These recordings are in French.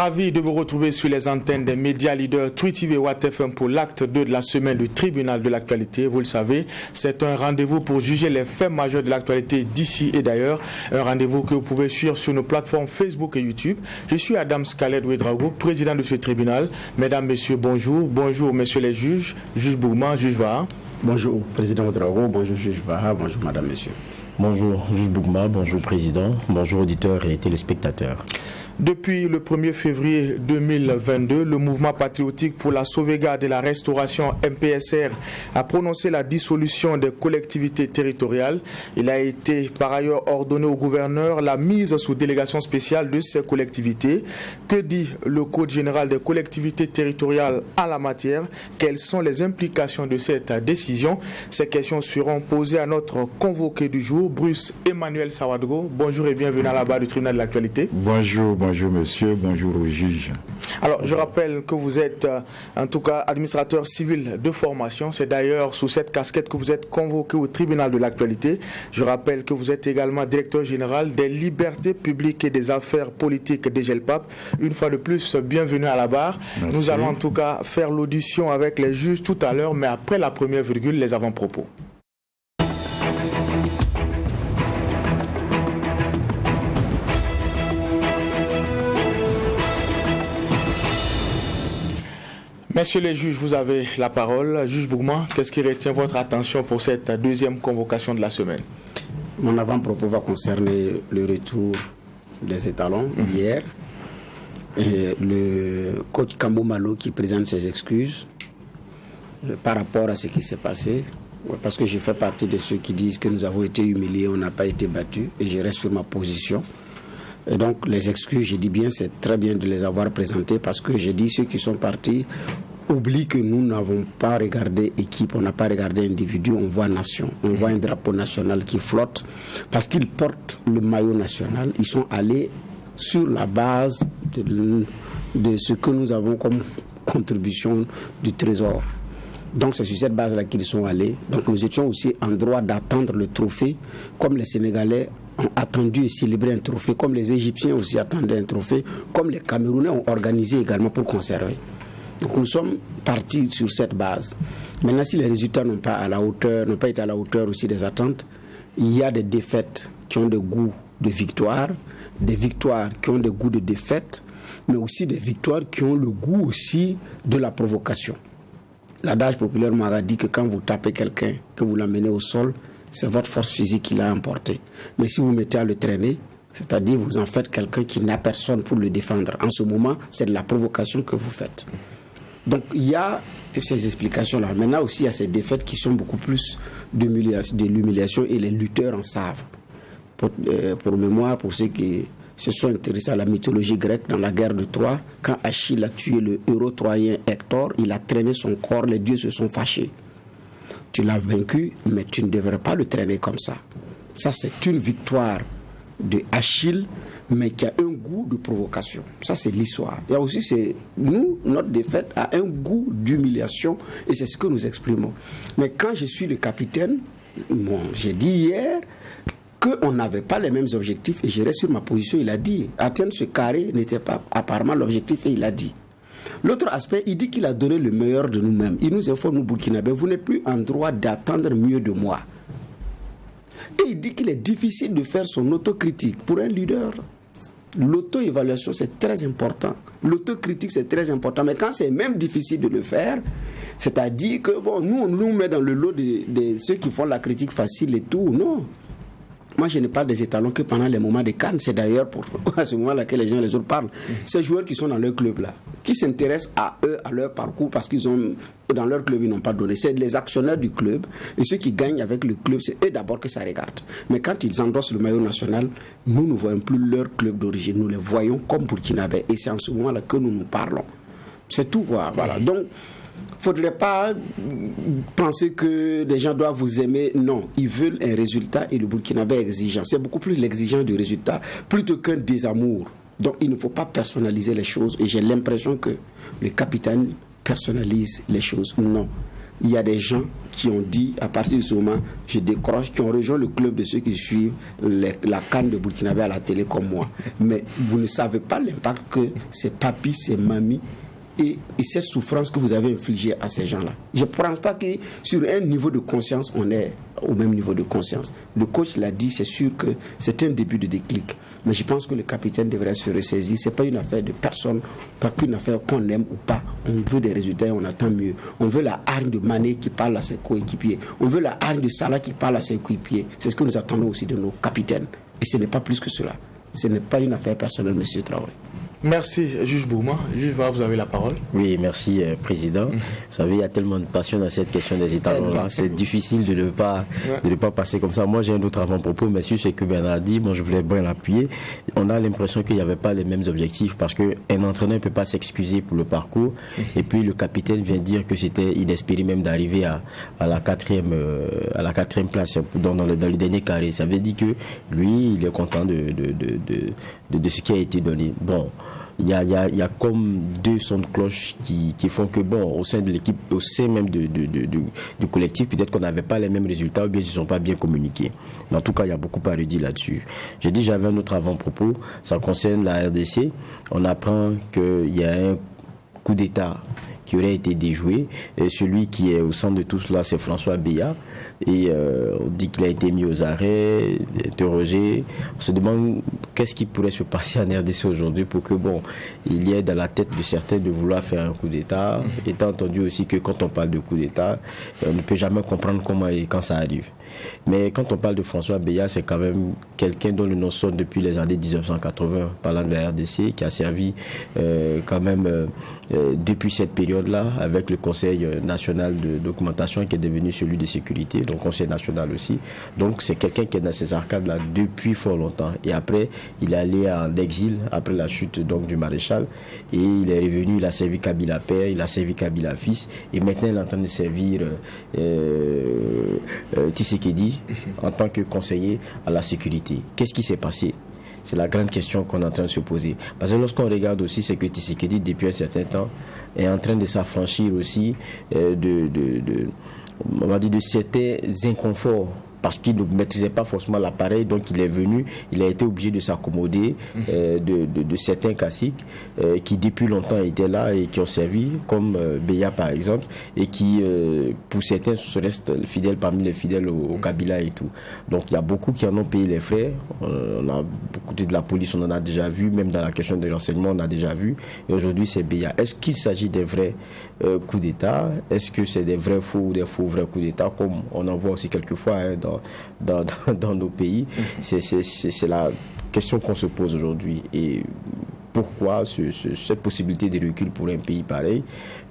Ravi de vous retrouver sur les antennes des médias leaders Tweet TV et Watt FM pour l'acte 2 de la semaine du tribunal de l'actualité. Vous le savez, c'est un rendez-vous pour juger les faits majeurs de l'actualité d'ici et d'ailleurs. Un rendez-vous que vous pouvez suivre sur nos plateformes Facebook et YouTube. Je suis Adam Scalet Ouedraogo, président de ce tribunal. Mesdames, Messieurs, bonjour. Bonjour, Messieurs les juges. Juge Bougman, juge Vaha. Bonjour, président Ouedraogo. Bonjour, juge Vaha. Bonjour, Madame, Messieurs. Bonjour, juge Bougma, bonjour président, bonjour auditeurs et téléspectateurs. Depuis le 1er février 2022, le mouvement patriotique pour la sauvegarde et la restauration MPSR a prononcé la dissolution des collectivités territoriales. Il a été par ailleurs ordonné au gouverneur la mise sous délégation spéciale de ces collectivités. Que dit le Code général des collectivités territoriales en la matière? Quelles sont les implications de cette décision? Ces questions seront posées à notre convoqué du jour, Bruce Emmanuel Sawadgo. Bonjour et bienvenue à la barre du tribunal de l'actualité. Bonjour monsieur, bonjour au juge. Alors je rappelle que vous êtes en tout cas administrateur civil de formation. C'est d'ailleurs sous cette casquette que vous êtes convoqué au tribunal de l'actualité. Je rappelle que vous êtes également directeur général des libertés publiques et des affaires politiques des GELPAP. Une fois de plus, bienvenue à la barre. Merci. Nous allons en tout cas faire l'audition avec les juges tout à l'heure, mais après la première virgule, les avant-propos. Messieurs les juges, vous avez la parole. Juge Bougman, qu'est-ce qui retient votre attention pour cette deuxième convocation de la semaine? Mon avant-propos va concerner le retour des étalons hier. Et le coach Kambo Malo qui présente ses excuses par rapport à ce qui s'est passé. Parce que je fais partie de ceux qui disent que nous avons été humiliés, on n'a pas été battus. Et je reste sur ma position. Et donc les excuses, je dis bien, c'est très bien de les avoir présentées parce que j'ai dit ceux qui sont partis oublient que nous n'avons pas regardé équipe, on n'a pas regardé individu, on voit nation, on voit un drapeau national qui flotte parce qu'ils portent le maillot national. Ils sont allés sur la base de ce que nous avons comme contribution du trésor. Donc c'est sur cette base-là qu'ils sont allés. Donc nous étions aussi en droit d'attendre le trophée comme les Sénégalais ont attendu et célébré un trophée, comme les Égyptiens aussi attendaient un trophée, comme les Camerounais ont organisé également pour conserver. Donc nous sommes partis sur cette base. Maintenant, si les résultats n'ont pas été à la hauteur aussi des attentes, il y a des défaites qui ont des goûts de victoire, des victoires qui ont des goûts de défaite, mais aussi des victoires qui ont le goût aussi de la provocation. L'adage populaire m'a dit que quand vous tapez quelqu'un, que vous l'amenez au sol, c'est votre force physique qui l'a emporté. Mais si vous mettez à le traîner, c'est-à-dire vous en faites quelqu'un qui n'a personne pour le défendre. En ce moment, c'est de la provocation que vous faites. Donc il y a ces explications-là. Maintenant aussi, il y a ces défaites qui sont beaucoup plus de l'humiliation et les lutteurs en savent. Pour mémoire, pour ceux qui se sont intéressés à la mythologie grecque, dans la guerre de Troie, quand Achille a tué le héros troyen Hector, il a traîné son corps, les dieux se sont fâchés. Tu l'as vaincu, mais tu ne devrais pas le traîner comme ça. Ça, c'est une victoire de Achille, mais qui a un goût de provocation. Ça, c'est l'histoire. Il y a aussi, notre défaite a un goût d'humiliation, et c'est ce que nous exprimons. Mais quand je suis le capitaine, j'ai dit hier qu'on n'avait pas les mêmes objectifs, et je reste sur ma position. Il a dit, atteindre ce carré n'était pas apparemment l'objectif, et il a dit. L'autre aspect, il dit qu'il a donné le meilleur de nous-mêmes. Il nous informe, nous, Burkinabés, vous n'êtes plus en droit d'attendre mieux de moi. Et il dit qu'il est difficile de faire son autocritique. Pour un leader, l'auto-évaluation, c'est très important. L'autocritique, c'est très important. Mais quand c'est même difficile de le faire, c'est-à-dire que, nous, on nous met dans le lot de ceux qui font la critique facile et tout. Non. Moi, je ne parle des étalons que pendant les moments de Cannes. C'est d'ailleurs à ce moment-là que les gens et les autres parlent. Ces joueurs qui sont dans leur club là, qui s'intéressent à eux, à leur parcours, parce qu'ils ont dans leur club, ils n'ont pas donné. C'est les actionnaires du club et ceux qui gagnent avec le club, c'est eux d'abord que ça regarde. Mais quand ils endossent le maillot national, nous ne voyons plus leur club d'origine. Nous les voyons comme Burkinabés. Et c'est en ce moment-là que nous parlons. C'est tout, quoi. Voilà. Donc, il ne faudrait pas penser que les gens doivent vous aimer. Non, ils veulent un résultat et le Burkinabé est exigeant. C'est beaucoup plus l'exigence du résultat plutôt qu'un désamour. Donc il ne faut pas personnaliser les choses. Et j'ai l'impression que le capitaine personnalise les choses. Non. il y a des gens qui ont dit, à partir de ce moment, je décroche, qui ont rejoint le club de ceux qui suivent la CAN de Burkinabé à la télé comme moi. Mais vous ne savez pas l'impact que ces papis, ces mamies et cette souffrance que vous avez infligée à ces gens-là. Je ne pense pas que sur un niveau de conscience, on est au même niveau de conscience. Le coach l'a dit, c'est sûr que c'est un début de déclic. Mais je pense que le capitaine devrait se ressaisir. Ce n'est pas une affaire de personne, pas qu'une affaire qu'on aime ou pas. On veut des résultats et on attend mieux. On veut la hargne de Mané qui parle à ses coéquipiers. On veut la hargne de Salah qui parle à ses coéquipiers. C'est ce que nous attendons aussi de nos capitaines. Et ce n'est pas plus que cela. Ce n'est pas une affaire personnelle, M. Traoré. Merci, Juge Bouma. Juge Va, vous avez la parole. Oui, merci, Président. Vous savez, il y a tellement de passion dans cette question des étalons. C'est difficile de ne pas passer comme ça. Moi, j'ai un autre avant-propos, monsieur, c'est que Bernard dit, moi, je voulais bien l'appuyer. On a l'impression qu'il n'y avait pas les mêmes objectifs parce qu'un entraîneur ne peut pas s'excuser pour le parcours. Et puis, le capitaine vient dire que c'était inespéré même d'arriver à la quatrième place dans le dernier carré. Ça veut dire que lui, il est content de ce qui a été donné. Bon. Il y a comme deux sons de cloche qui font que, bon, au sein de l'équipe, au sein même du collectif, peut-être qu'on n'avait pas les mêmes résultats ou bien ils ne sont pas bien communiqués. Mais en tout cas, il y a beaucoup à redire là-dessus. J'ai dit, j'avais un autre avant-propos, ça concerne la RDC. On apprend qu'il y a un coup d'État qui aurait été déjoué. Et celui qui est au centre de tout cela, c'est François Béat. Et on dit qu'il a été mis aux arrêts, interrogé. On se demande qu'est-ce qui pourrait se passer en RDC aujourd'hui pour que, bon, il y ait dans la tête de certains de vouloir faire un coup d'État. Étant entendu aussi que quand on parle de coup d'État, on ne peut jamais comprendre comment et quand ça arrive. Mais quand on parle de François Béat, c'est quand même quelqu'un dont le nom sonne depuis les années 1980, parlant de la RDC, qui a servi quand même depuis cette période-là avec le Conseil national de documentation qui est devenu celui de sécurité, donc Conseil national aussi. Donc c'est quelqu'un qui est dans ces arcades-là depuis fort longtemps. Et après, il est allé en exil après la chute donc, du maréchal. Et il est revenu, il a servi Kabila père, il a servi Kabila fils. Et maintenant, il est en train de servir Tshisekedi en tant que conseiller à la sécurité. Qu'est-ce qui s'est passé? C'est la grande question qu'on est en train de se poser. Parce que lorsqu'on regarde aussi, c'est que Tshisekedi, depuis un certain temps, est en train de s'affranchir aussi on va dire de certains inconforts parce qu'il ne maîtrisait pas forcément l'appareil, donc il est venu, il a été obligé de s'accommoder de certains caciques qui depuis longtemps étaient là et qui ont servi, comme Béat par exemple, et qui pour certains restent fidèles parmi les fidèles au Kabila et tout. Donc il y a beaucoup qui en ont payé les frais. On a beaucoup de la police, on en a déjà vu, même dans la question de l'enseignement, on a déjà vu. Et aujourd'hui c'est Béat. Est-ce qu'il s'agit des vrais coups d'État? Est-ce que c'est des vrais faux ou des faux vrais coups d'État, comme on en voit aussi quelquefois dans nos pays? C'est la question qu'on se pose aujourd'hui. Et pourquoi cette possibilité de recul pour un pays pareil?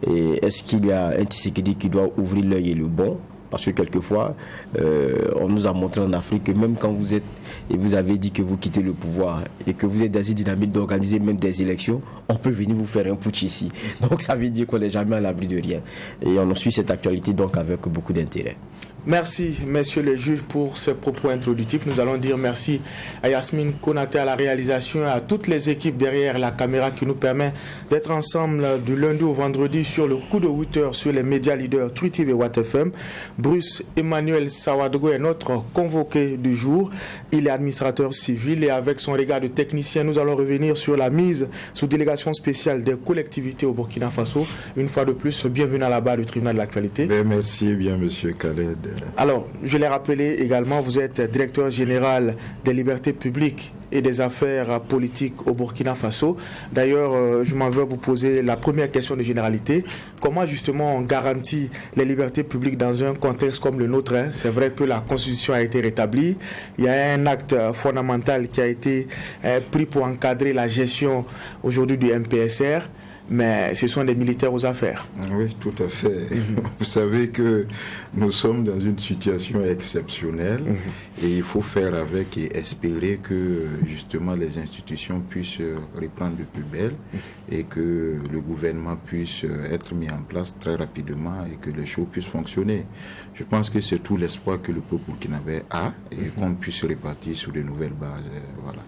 Et est-ce qu'il y a un Tshisekedi qui doit ouvrir l'œil et le bon? Parce que quelquefois, on nous a montré en Afrique que même quand vous êtes et vous avez dit que vous quittez le pouvoir et que vous êtes dans une dynamique d'organiser même des élections, on peut venir vous faire un putsch ici. Donc ça veut dire qu'on n'est jamais à l'abri de rien. Et on suit cette actualité donc avec beaucoup d'intérêt. Merci, messieurs les juges, pour ces propos introductifs. Nous allons dire merci à Yasmine Konaté à la réalisation, à toutes les équipes derrière la caméra qui nous permet d'être ensemble du lundi au vendredi sur le coup de 8h sur les médias leaders Twi TV et Watt FM. Bruce Emmanuel Sawadogo est notre convoqué du jour. Il est administrateur civil et avec son regard de technicien, nous allons revenir sur la mise sous délégation spéciale des collectivités au Burkina Faso. Une fois de plus, bienvenue à la barre du tribunal de l'actualité. Merci bien, monsieur Khaled. Alors, je l'ai rappelé également, vous êtes directeur général des libertés publiques et des affaires politiques au Burkina Faso. D'ailleurs, je m'en vais vous poser la première question de généralité. Comment justement on garantit les libertés publiques dans un contexte comme le nôtre, hein? C'est vrai que la Constitution a été rétablie. Il y a un acte fondamental qui a été pris pour encadrer la gestion aujourd'hui du MPSR. Mais ce sont des militaires aux affaires. Oui, tout à fait. Vous savez que nous sommes dans une situation exceptionnelle et il faut faire avec et espérer que justement les institutions puissent reprendre de plus belle et que le gouvernement puisse être mis en place très rapidement et que les choses puissent fonctionner. Je pense que c'est tout l'espoir que le peuple burkinabé a et qu'on puisse se répartir sur de nouvelles bases. Voilà.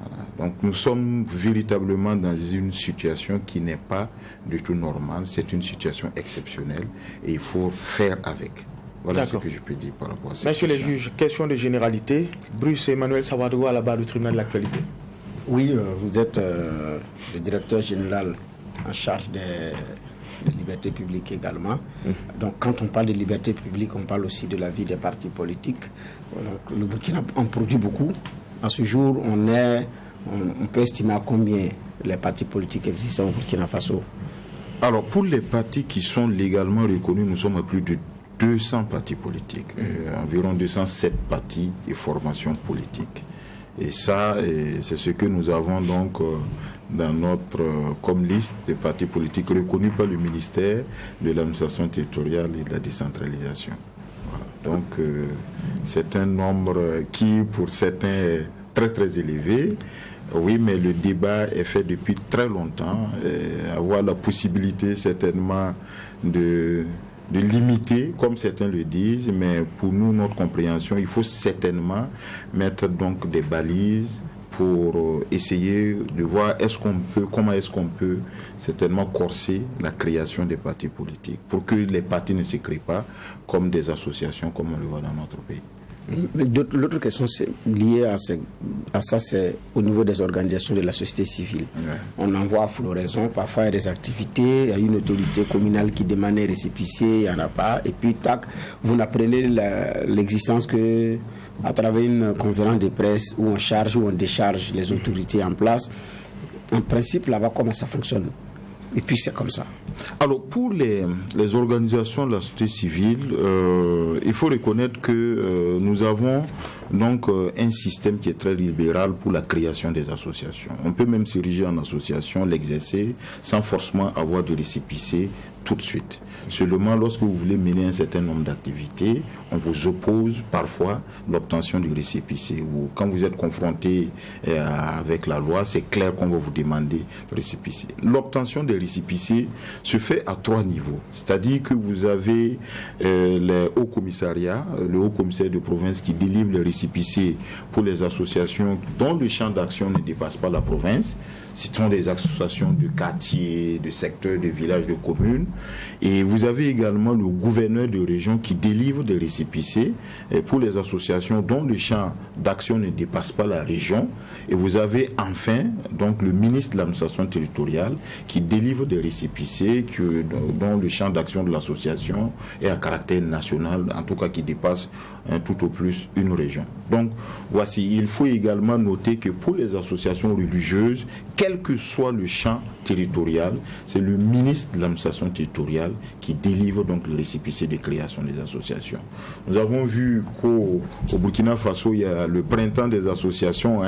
Voilà. Donc nous sommes véritablement dans une situation qui n'est pas du tout normale, c'est une situation exceptionnelle et il faut faire avec. Voilà ce que je peux dire par rapport à ça. Messieurs les juges, question de généralité. Bruce Emmanuel Savadogo à la barre du tribunal de l'actualité. Oui, vous êtes le directeur général en charge des libertés publiques également. Donc quand on parle de liberté publique, on parle aussi de la vie des partis politiques. Donc, le Burkina en produit beaucoup. À ce jour, on peut estimer à combien les partis politiques existent au Burkina Faso. Alors pour les partis qui sont légalement reconnus, nous sommes à plus de 200 partis politiques, environ 207 partis et formations politiques. Et ça, c'est ce que nous avons donc dans notre comme liste des partis politiques reconnus par le ministère de l'administration territoriale et de la décentralisation. Voilà. Donc c'est un nombre qui pour certains est très très élevé. Oui, mais le débat est fait depuis très longtemps. Avoir la possibilité certainement de limiter, comme certains le disent, mais pour nous, notre compréhension, il faut certainement mettre donc des balises pour essayer de voir comment est-ce qu'on peut certainement corser la création des partis politiques pour que les partis ne se créent pas comme des associations comme on le voit dans notre pays. L'autre question liée à ça, c'est au niveau des organisations de la société civile. Ouais. On en voit à floraison, parfois il y a des activités, il y a une autorité communale qui demande un récépissé, il n'y en a pas, et puis tac, vous n'apprenez l'existence que à travers une conférence de presse où on charge ou on décharge les autorités en place. En principe, là-bas, comment ça fonctionne? Et puis c'est comme ça. Alors pour les organisations de la société civile, il faut reconnaître que nous avons donc un système qui est très libéral pour la création des associations. On peut même s'ériger en association, l'exercer sans forcément avoir de récépissé tout de suite. Seulement lorsque vous voulez mener un certain nombre d'activités, on vous oppose parfois l'obtention du récépissé. Ou quand vous êtes confronté avec la loi, c'est clair qu'on va vous demander le récépissé. L'obtention des récépissés se fait à 3 niveaux. C'est-à-dire que vous avez le haut commissariat de province qui délivre les récépissés pour les associations dont le champ d'action ne dépasse pas la province. Ce sont des associations de quartiers, de secteurs, de villages, de communes. Et vous avez également le gouverneur de région qui délivre des récépissés pour les associations dont le champ d'action ne dépasse pas la région. Et vous avez enfin donc le ministre de l'administration territoriale qui délivre des récépissés dont le champ d'action de l'association est à caractère national, en tout cas qui dépasse tout au plus une région. Donc voici, il faut également noter que pour les associations religieuses, quel que soit le champ territorial, c'est le ministre de l'administration territoriale qui délivre donc le récépissé de création des associations. Nous avons vu qu'au Burkina Faso, il y a le printemps des associations.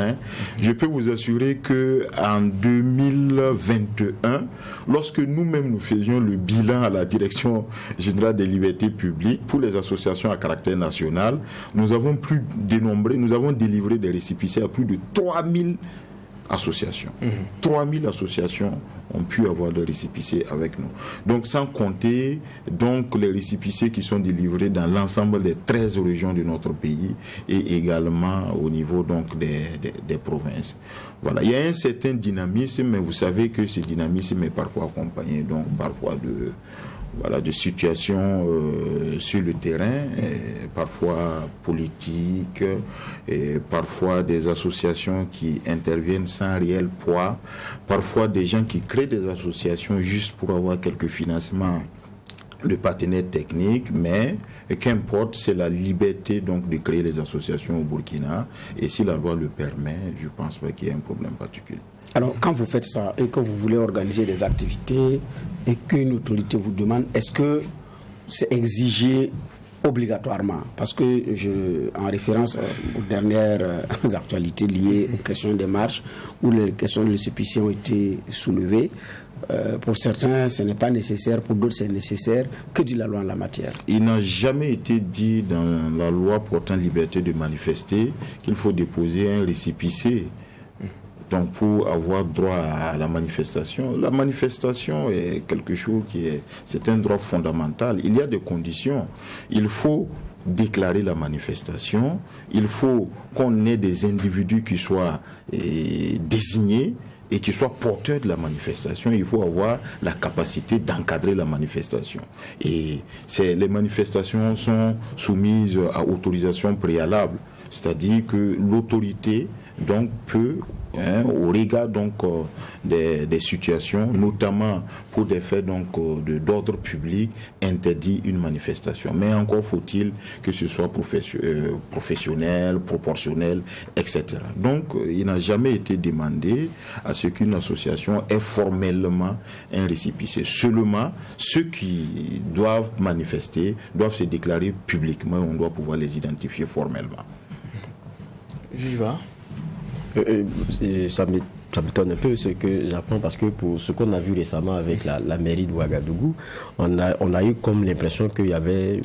Je peux vous assurer qu'en 2021, lorsque nous-mêmes nous faisions le bilan à la Direction générale des libertés publiques pour les associations à caractère national, nous avons délivré des récépissés à plus de 3000 associations. 3000 associations ont pu avoir des récépissés avec nous. Donc sans compter donc les récépissés qui sont délivrés dans l'ensemble des 13 régions de notre pays et également au niveau donc des provinces. Voilà, il y a un certain dynamisme, mais vous savez que ce dynamisme est parfois accompagné donc parfois de situations sur le terrain, parfois politiques, et parfois des associations qui interviennent sans réel poids, parfois des gens qui créent des associations juste pour avoir quelques financements de partenaires techniques, mais qu'importe, c'est la liberté donc de créer les associations au Burkina, et si la loi le permet, je ne pense pas qu'il y ait un problème particulier. Alors, quand vous faites ça et que vous voulez organiser des activités et qu'une autorité vous demande, est-ce que c'est exigé obligatoirement? Parce que, en référence aux dernières actualités liées aux questions des marches, où les questions de récépissé ont été soulevées, pour certains, ce n'est pas nécessaire, pour d'autres, c'est nécessaire. Que dit la loi en la matière? Il n'a jamais été dit dans la loi portant liberté de manifester qu'il faut déposer un récépissé. Donc pour avoir droit à la manifestation est quelque chose c'est un droit fondamental. Il y a des conditions. Il faut déclarer la manifestation, il faut qu'on ait des individus qui soient désignés et qui soient porteurs de la manifestation. Il faut avoir la capacité d'encadrer la manifestation. Et les manifestations sont soumises à autorisation préalable, c'est-à-dire que l'autorité donc peut, au regard donc des situations, notamment pour des faits donc d'ordre public, interdire une manifestation. Mais encore faut-il que ce soit professionnel, proportionnel, etc. Donc il n'a jamais été demandé à ce qu'une association ait formellement un récépissé. Seulement ceux qui doivent manifester doivent se déclarer publiquement. On doit pouvoir les identifier formellement. Viva. Ça m'étonne un peu ce que j'apprends, parce que pour ce qu'on a vu récemment avec la mairie de Ouagadougou, on a eu comme l'impression qu'il y avait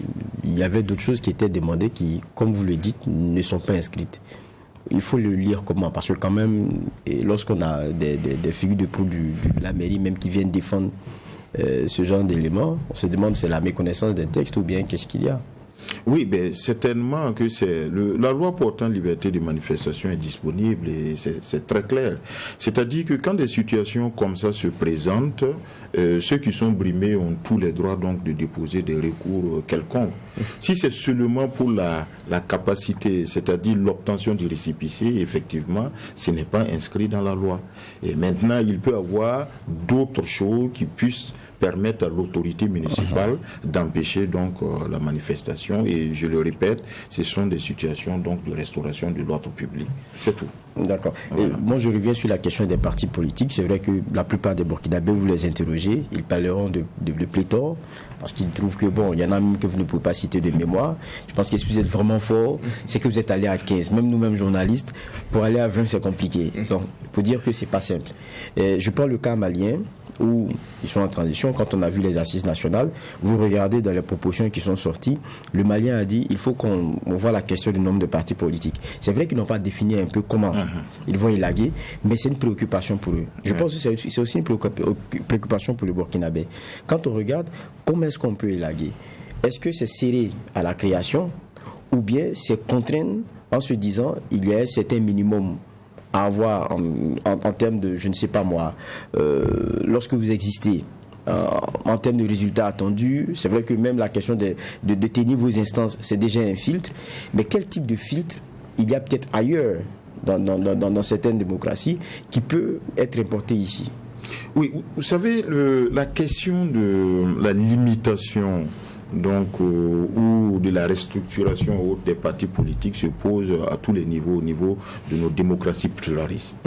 d'autres choses qui étaient demandées qui, comme vous le dites, ne sont pas inscrites. Il faut le lire comment, parce que quand même, lorsqu'on a des figures de proue de la mairie même qui viennent défendre ce genre d'éléments, on se demande si c'est la méconnaissance des textes ou bien qu'est-ce qu'il y a. Oui, ben, certainement que la loi portant liberté de manifestation est disponible et c'est très clair. C'est-à-dire que quand des situations comme ça se présentent, ceux qui sont brimés ont tous les droits donc de déposer des recours quelconques. Si c'est seulement pour la capacité, c'est-à-dire l'obtention du récépissé, effectivement, ce n'est pas inscrit dans la loi. Et maintenant, il peut y avoir d'autres choses qui puissent permettre à l'autorité municipale d'empêcher donc la manifestation, et je le répète, ce sont des situations donc de restauration de l'ordre public. C'est tout. D'accord. Voilà. Moi je reviens sur la question des partis politiques. C'est vrai que la plupart des Burkinabés, vous les interrogez, ils parleront de pléthore, parce qu'ils trouvent que bon, il y en a même que vous ne pouvez pas citer de mémoire. Je pense que si vous êtes vraiment fort, c'est que vous êtes allé à 15. Même nous-mêmes journalistes, pour aller à 20 c'est compliqué. Donc il faut dire que c'est pas simple. Je prends le cas malien, où ils sont en transition. Quand on a vu les assises nationales, vous regardez dans les propositions qui sont sorties, le Malien a dit il faut qu'on voit la question du nombre de partis politiques. C'est vrai qu'ils n'ont pas défini un peu comment ils vont élaguer, mais c'est une préoccupation pour eux. Je pense que c'est aussi une préoccupation pour le Burkinabé. Quand on regarde, comment est-ce qu'on peut élaguer? Est-ce que c'est serré à la création, ou bien c'est contraint en se disant il y a un certain minimum à avoir en termes de, je ne sais pas moi, lorsque vous existez, en termes de résultats attendus, c'est vrai que même la question de tenir vos instances, c'est déjà un filtre, mais quel type de filtre il y a peut-être ailleurs dans certaines démocraties qui peut être importé ici? Oui, vous savez, la question de la limitation donc ou de la restructuration des partis politiques se pose à tous les niveaux, au niveau de nos démocraties pluralistes.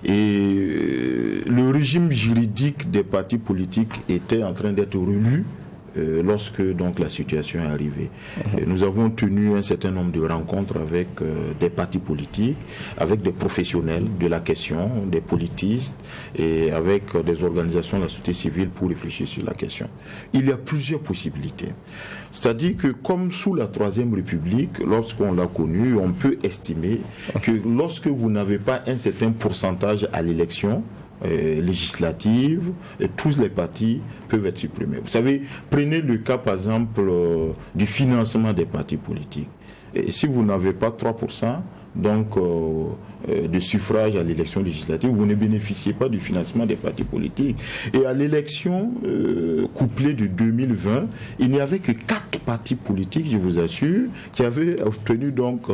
Et le régime juridique des partis politiques était en train d'être relu lorsque donc la situation est arrivée. Nous avons tenu un certain nombre de rencontres avec des partis politiques, avec des professionnels de la question, des politistes et avec des organisations de la société civile pour réfléchir sur la question. Il y a plusieurs possibilités. C'est-à-dire que comme sous la Troisième République, lorsqu'on l'a connue, on peut estimer que lorsque vous n'avez pas un certain pourcentage à l'élection législative, et tous les partis peuvent être supprimés. Vous savez, prenez le cas par exemple du financement des partis politiques. Et si vous n'avez pas 3% donc de suffrage à l'élection législative, vous ne bénéficiez pas du financement des partis politiques. Et à l'élection couplée de 2020, il n'y avait que 4 partis politiques, je vous assure, qui avaient obtenu donc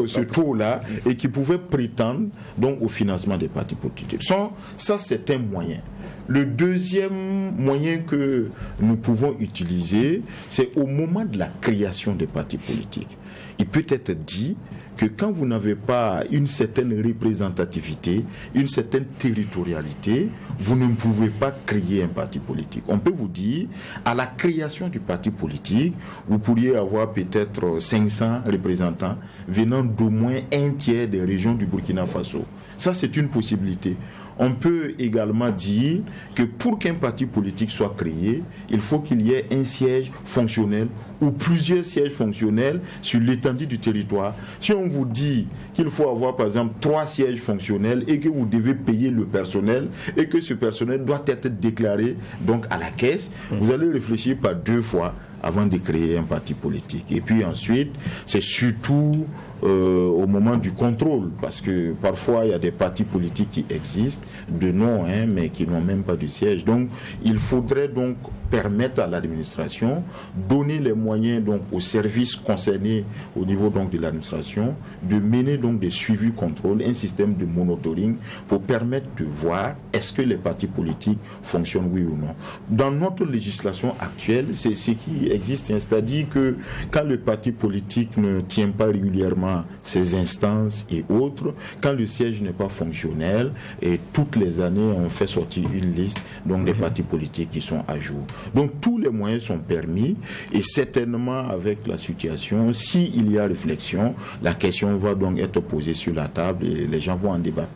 ce taux-là et qui pouvaient prétendre donc au financement des partis politiques. Ça, c'est un moyen. Le deuxième moyen que nous pouvons utiliser, c'est au moment de la création des partis politiques. Il peut être dit que quand vous n'avez pas une certaine représentativité, une certaine territorialité, vous ne pouvez pas créer un parti politique. On peut vous dire, à la création du parti politique, vous pourriez avoir peut-être 500 représentants venant d'au moins un tiers des régions du Burkina Faso. Ça, c'est une possibilité. On peut également dire que pour qu'un parti politique soit créé, il faut qu'il y ait un siège fonctionnel ou plusieurs sièges fonctionnels sur l'étendue du territoire. Si on vous dit qu'il faut avoir par exemple 3 sièges fonctionnels et que vous devez payer le personnel et que ce personnel doit être déclaré donc à la caisse, vous allez réfléchir par 2 fois avant de créer un parti politique. Et puis ensuite, c'est surtout au moment du contrôle, parce que parfois il y a des partis politiques qui existent, de nom, mais qui n'ont même pas de siège. Donc il faudrait donc permettre à l'administration, donner les moyens donc aux services concernés au niveau donc de l'administration, de mener donc des suivis contrôles, un système de monitoring pour permettre de voir est-ce que les partis politiques fonctionnent oui ou non. Dans notre législation actuelle, c'est ce qui existe, c'est-à-dire que quand le parti politique ne tient pas régulièrement ses instances et autres, quand le siège n'est pas fonctionnel, et toutes les années on fait sortir une liste donc des partis politiques qui sont à jour. Donc tous les moyens sont permis, et certainement avec la situation, s'il y a réflexion, la question va donc être posée sur la table et les gens vont en débattre.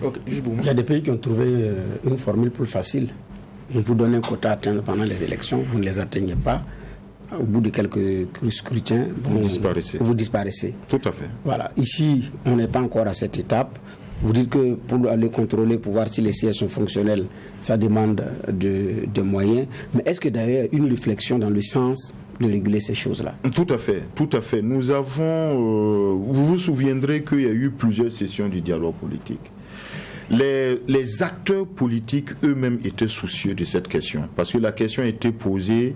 Okay. Il y a des pays qui ont trouvé une formule plus facile. On vous donne un quota à atteindre pendant les élections, vous ne les atteignez pas. Au bout de quelques scrutins, vous disparaissez. Tout à fait. Voilà. Ici, on n'est pas encore à cette étape. Vous dites que pour aller contrôler, pour voir si les sièges sont fonctionnels, ça demande de moyens. Mais est-ce que d'ailleurs une réflexion dans le sens de réguler ces choses-là? Tout à fait, tout à fait. Nous avons, vous vous souviendrez qu'il y a eu plusieurs sessions du dialogue politique. Les acteurs politiques eux-mêmes étaient soucieux de cette question, parce que la question a été posée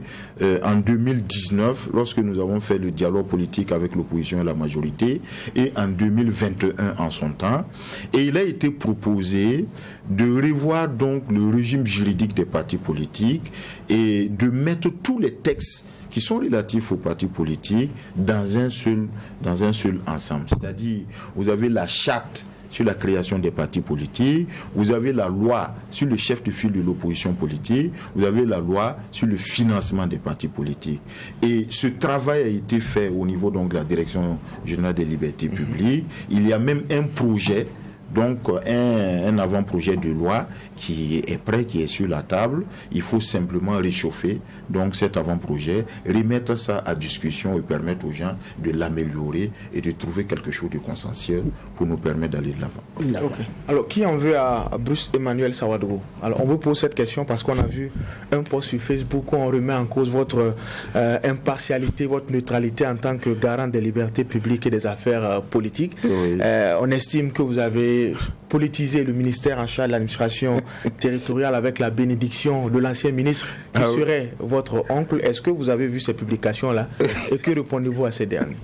en 2019 lorsque nous avons fait le dialogue politique avec l'opposition et la majorité, et en 2021 en son temps, et il a été proposé de revoir donc le régime juridique des partis politiques et de mettre tous les textes qui sont relatifs aux partis politiques dans un seul ensemble. C'est-à-dire, vous avez la charte sur la création des partis politiques, vous avez la loi sur le chef de file de l'opposition politique, vous avez la loi sur le financement des partis politiques. Et ce travail a été fait au niveau donc de la Direction générale des libertés publiques. Il y a même un projet, donc un avant-projet de loi qui est prêt, qui est sur la table. Il faut simplement réchauffer donc cet avant-projet, remettre ça à discussion et permettre aux gens de l'améliorer et de trouver quelque chose de consensuel pour nous permettre d'aller de l'avant. Okay. Alors, qui en veut à Bruce Emmanuel Sawadogo? Alors, on vous pose cette question parce qu'on a vu un post sur Facebook où on remet en cause votre impartialité, votre neutralité en tant que garant des libertés publiques et des affaires politiques. Oui. On estime que vous avez politisé le ministère en charge de l'administration territoriale avec la bénédiction de l'ancien ministre qui serait votre oncle. Est-ce que vous avez vu ces publications-là et que répondez-vous à ces derniers?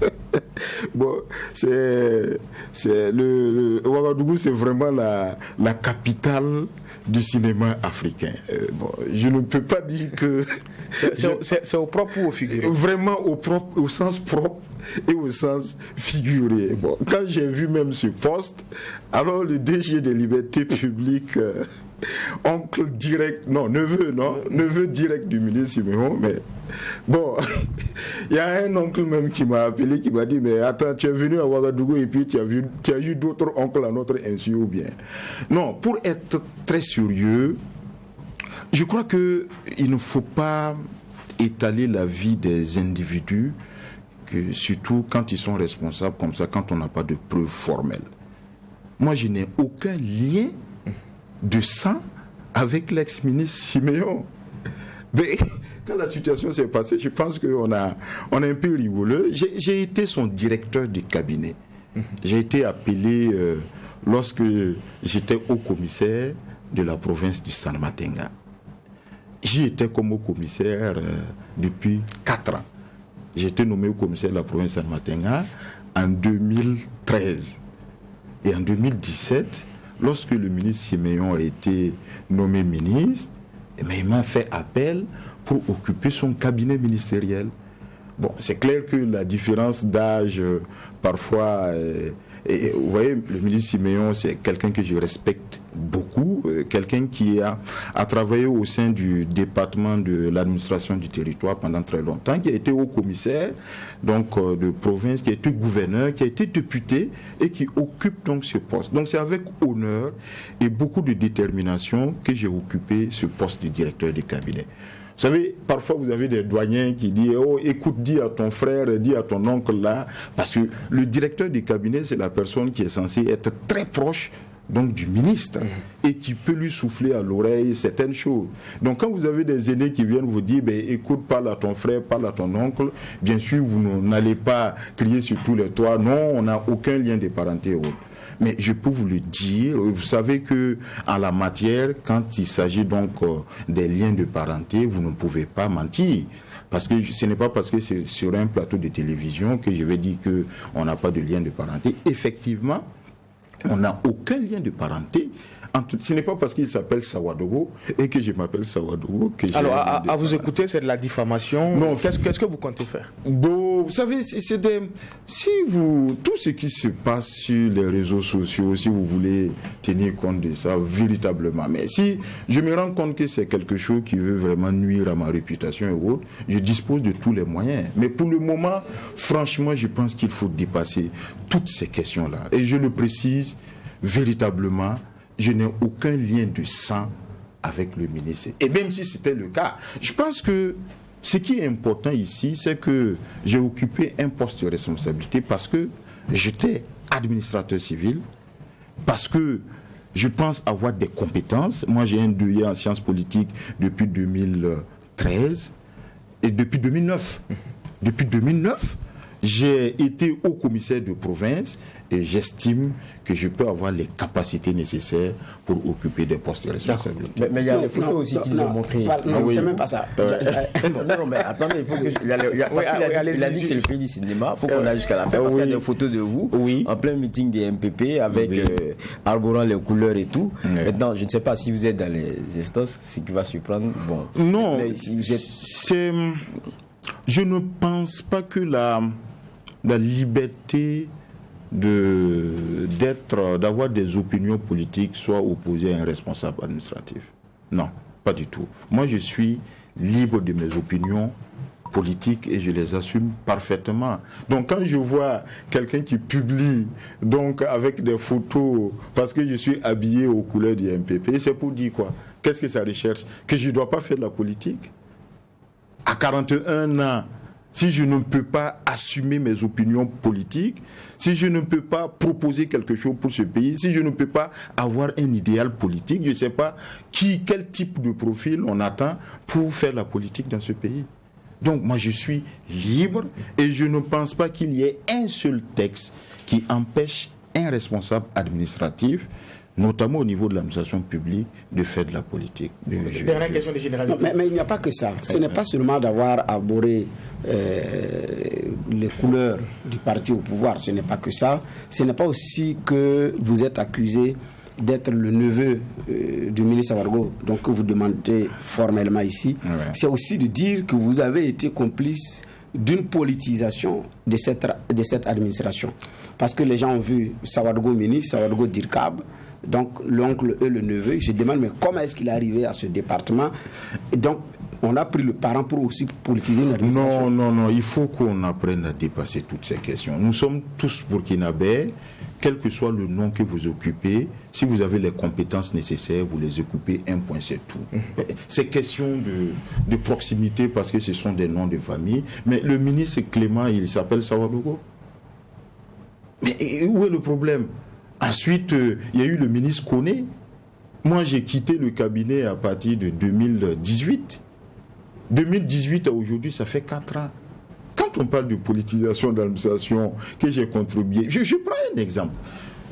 Bon, Ouagadougou, c'est vraiment la capitale du cinéma africain. Bon, je ne peux pas dire que... C'est au propre ou au figuré? Vraiment au sens propre et au sens figuré. Bon, quand j'ai vu même ce poste, alors le DG des libertés publiques, oncle direct, neveu direct du ministre Siméon, mais bon, il y a un oncle même qui m'a appelé, qui m'a dit, mais attends, tu es venu à Ouagadougou et puis tu as eu d'autres oncles à notre insu ou bien? Non, pour être très sérieux, je crois qu'il ne faut pas étaler la vie des individus, surtout quand ils sont responsables comme ça, quand on n'a pas de preuves formelles. Moi, je n'ai aucun lien de sang avec l'ex-ministre Siméon. Mais quand la situation s'est passée, je pense qu'on a un peu rigolé. J'ai été son directeur de cabinet. J'ai été appelé lorsque j'étais haut commissaire de la province du Salmatenga. J'y étais comme haut commissaire depuis 4 ans. J'ai été nommé au commissaire de la province de Salmatenga en 2013. Et en 2017, lorsque le ministre Siméon a été nommé ministre, il m'a fait appel pour occuper son cabinet ministériel. Bon, c'est clair que la différence d'âge, parfois... Et vous voyez, le ministre Siméon, c'est quelqu'un que je respecte beaucoup, quelqu'un qui a travaillé au sein du département de l'administration du territoire pendant très longtemps, qui a été haut commissaire donc, de province, qui a été gouverneur, qui a été député et qui occupe donc ce poste. Donc c'est avec honneur et beaucoup de détermination que j'ai occupé ce poste de directeur de cabinet. Vous savez, parfois vous avez des doyens qui disent « Oh, écoute, dis à ton frère, dis à ton oncle là », parce que le directeur du cabinet, c'est la personne qui est censée être très proche donc du ministre, et qui peut lui souffler à l'oreille certaines choses. Donc quand vous avez des aînés qui viennent vous dire, écoute, parle à ton frère, parle à ton oncle, bien sûr, vous n'allez pas crier sur tous les toits, non, on n'a aucun lien de parenté ou autre. Mais je peux vous le dire, vous savez que en la matière, quand il s'agit donc des liens de parenté, vous ne pouvez pas mentir. Parce que ce n'est pas parce que c'est sur un plateau de télévision que je vais dire qu'on n'a pas de lien de parenté. Effectivement, on n'a aucun lien de parenté. Ce n'est pas parce qu'il s'appelle Sawadogo et que je m'appelle Sawadogo que j'ai... Alors, à vous écouter, c'est de la diffamation. Non. Qu'est-ce que vous comptez faire? Bon, vous savez, tout ce qui se passe sur les réseaux sociaux, si vous voulez tenir compte de ça véritablement, mais si je me rends compte que c'est quelque chose qui veut vraiment nuire à ma réputation et autres, je dispose de tous les moyens. Mais pour le moment, franchement, je pense qu'il faut dépasser toutes ces questions-là. Et je le précise véritablement, je n'ai aucun lien de sang avec le ministre. Et même si c'était le cas, je pense que ce qui est important ici, c'est que j'ai occupé un poste de responsabilité parce que j'étais administrateur civil, parce que je pense avoir des compétences. Moi, j'ai un DEA en sciences politiques depuis 2013 et depuis 2009. Depuis 2009, j'ai été haut commissaire de province et j'estime que je peux avoir les capacités nécessaires pour occuper des postes de responsabilité. Mais il y a des photos aussi qu'ils ont montrées. Non, c'est même pas ça. Non, mais attendez, il faut que... Il a dit que c'est le pays du cinéma, il faut qu'on aille jusqu'à la fin, parce qu'il y a des photos de vous, en plein meeting des MPP, avec arborant les couleurs et tout. Maintenant, je ne sais pas si vous êtes dans les instances, ce qui va surprendre. Bon. Non, mais si vous êtes... Je ne pense pas que la liberté d'avoir des opinions politiques soit opposée à un responsable administratif. Non, pas du tout. Moi, je suis libre de mes opinions politiques et je les assume parfaitement. Donc, quand je vois quelqu'un qui publie donc avec des photos parce que je suis habillé aux couleurs du MPP, c'est pour dire quoi? Qu'est-ce que ça recherche? Que je ne dois pas faire de la politique? À 41 ans, si je ne peux pas assumer mes opinions politiques, si je ne peux pas proposer quelque chose pour ce pays, si je ne peux pas avoir un idéal politique, je ne sais pas quel type de profil on attend pour faire la politique dans ce pays. Donc moi je suis libre et je ne pense pas qu'il y ait un seul texte qui empêche un responsable administratif, notamment au niveau de l'administration publique, de faire de la politique. Dernière question de généralité. Mais il n'y a pas que ça. Ce n'est pas seulement d'avoir arboré les couleurs du parti au pouvoir. Ce n'est pas que ça. Ce n'est pas aussi que vous êtes accusé d'être le neveu du ministre Sawadogo, donc que vous demandez formellement ici. Ouais. C'est aussi de dire que vous avez été complice d'une politisation de cette administration. Parce que les gens ont vu Sawadogo ministre, Sawadogo Dirkab, donc l'oncle et le neveu. Ils se demandent mais comment est-ce qu'il est arrivé à ce département? Et donc on a pris le parent pour aussi politiser l'administration. Non, il faut qu'on apprenne à dépasser toutes ces questions. Nous sommes tous burkinabés, quel que soit le nom que vous occupez, si vous avez les compétences nécessaires, vous les occupez, un point, c'est tout. C'est question de proximité parce que ce sont des noms de famille. Mais le ministre Clément, il s'appelle Sawadogo. Mais où est le problème? Ensuite, il y a eu le ministre Koné. Moi, j'ai quitté le cabinet à partir de 2018. 2018 à aujourd'hui, ça fait 4 ans. Quand on parle de politisation de l'administration, que j'ai contribué, je prends un exemple.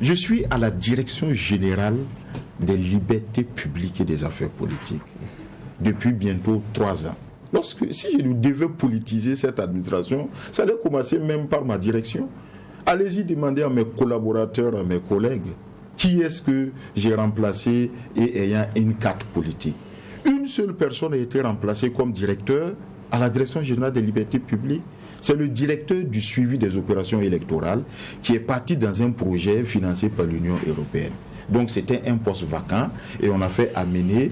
Je suis à la direction générale des libertés publiques et des affaires politiques depuis bientôt 3 ans. Si je devais politiser cette administration, ça allait commencer même par ma direction. Allez-y demander à mes collaborateurs, à mes collègues, qui est-ce que j'ai remplacé et ayant une carte politique. Une seule personne a été remplacée comme directeur à la direction générale des libertés publiques. C'est le directeur du suivi des opérations électorales qui est parti dans un projet financé par l'Union européenne. Donc c'était un poste vacant et on a fait amener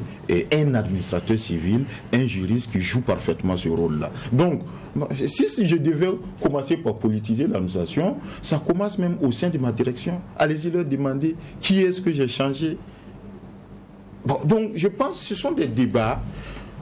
un administrateur civil, un juriste qui joue parfaitement ce rôle-là. Donc si je devais commencer par politiser l'administration, ça commence même au sein de ma direction. Allez-y leur demander qui est-ce que j'ai changé. Bon, donc je pense que ce sont des débats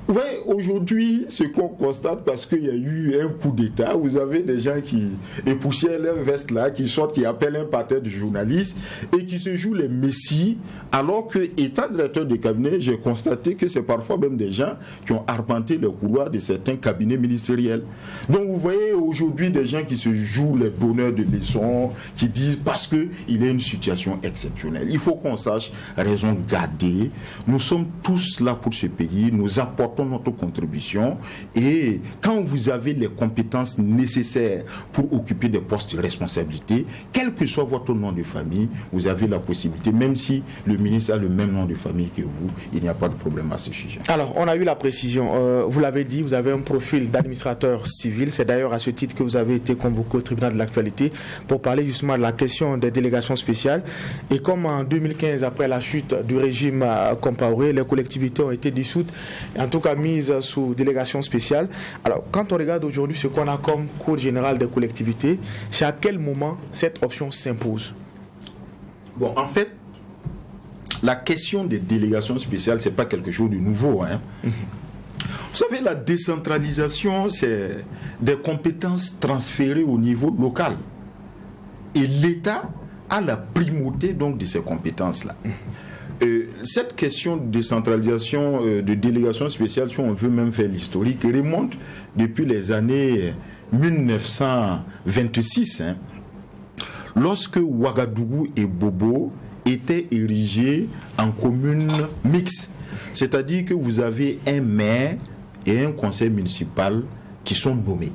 Oui, aujourd'hui, ce qu'on constate, parce qu'il y a eu un coup d'État, vous avez des gens qui époussièrent leur veste là, qui sortent, qui appellent un parterre de journalistes et qui se jouent les messies, alors que, étant directeur de cabinet, j'ai constaté que c'est parfois même des gens qui ont arpenté le couloir de certains cabinets ministériels. Donc vous voyez aujourd'hui des gens qui se jouent les donneurs de leçons, qui disent parce qu'il y a une situation exceptionnelle. Il faut qu'on sache raison garder. Nous sommes tous là pour ce pays, nous apportons notre contribution, et quand vous avez les compétences nécessaires pour occuper des postes de responsabilité, quel que soit votre nom de famille, vous avez la possibilité, même si le ministre a le même nom de famille que vous, il n'y a pas de problème à ce sujet. Alors, on a eu la précision. Vous l'avez dit, vous avez un profil d'administrateur civil. C'est d'ailleurs à ce titre que vous avez été convoqué au tribunal de l'actualité pour parler justement de la question des délégations spéciales. Et comme en 2015, après la chute du régime Compaoré, les collectivités ont été dissoutes, en tout cas mise sous délégation spéciale. Alors, quand on regarde aujourd'hui ce qu'on a comme Cour générale des collectivités, c'est à quel moment cette option s'impose? Bon, en fait, la question des délégations spéciales, c'est pas quelque chose de nouveau. Vous savez, la décentralisation, c'est des compétences transférées au niveau local. Et l'État a la primauté donc de ces compétences-là. Cette question de décentralisation, de délégation spéciale, si on veut même faire l'historique, remonte depuis les années 1926, lorsque Ouagadougou et Bobo étaient érigés en communes mixtes. C'est-à-dire que vous avez un maire et un conseil municipal qui sont nommés.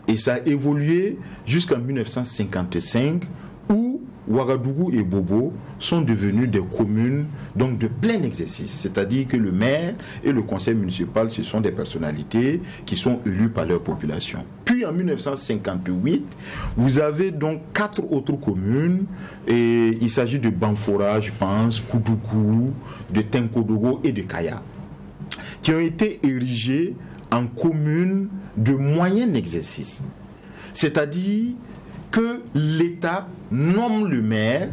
Et ça a évolué jusqu'en 1955, où Ouagadougou et Bobo sont devenus des communes donc de plein exercice. C'est-à-dire que le maire et le conseil municipal, ce sont des personnalités qui sont élues par leur population. Puis en 1958, vous avez donc 4 autres communes, et il s'agit de Banfora, je pense, Koudougou, de Tenkodogo et de Kaya, qui ont été érigées en communes de moyen exercice. C'est-à-dire que l'État nomme le maire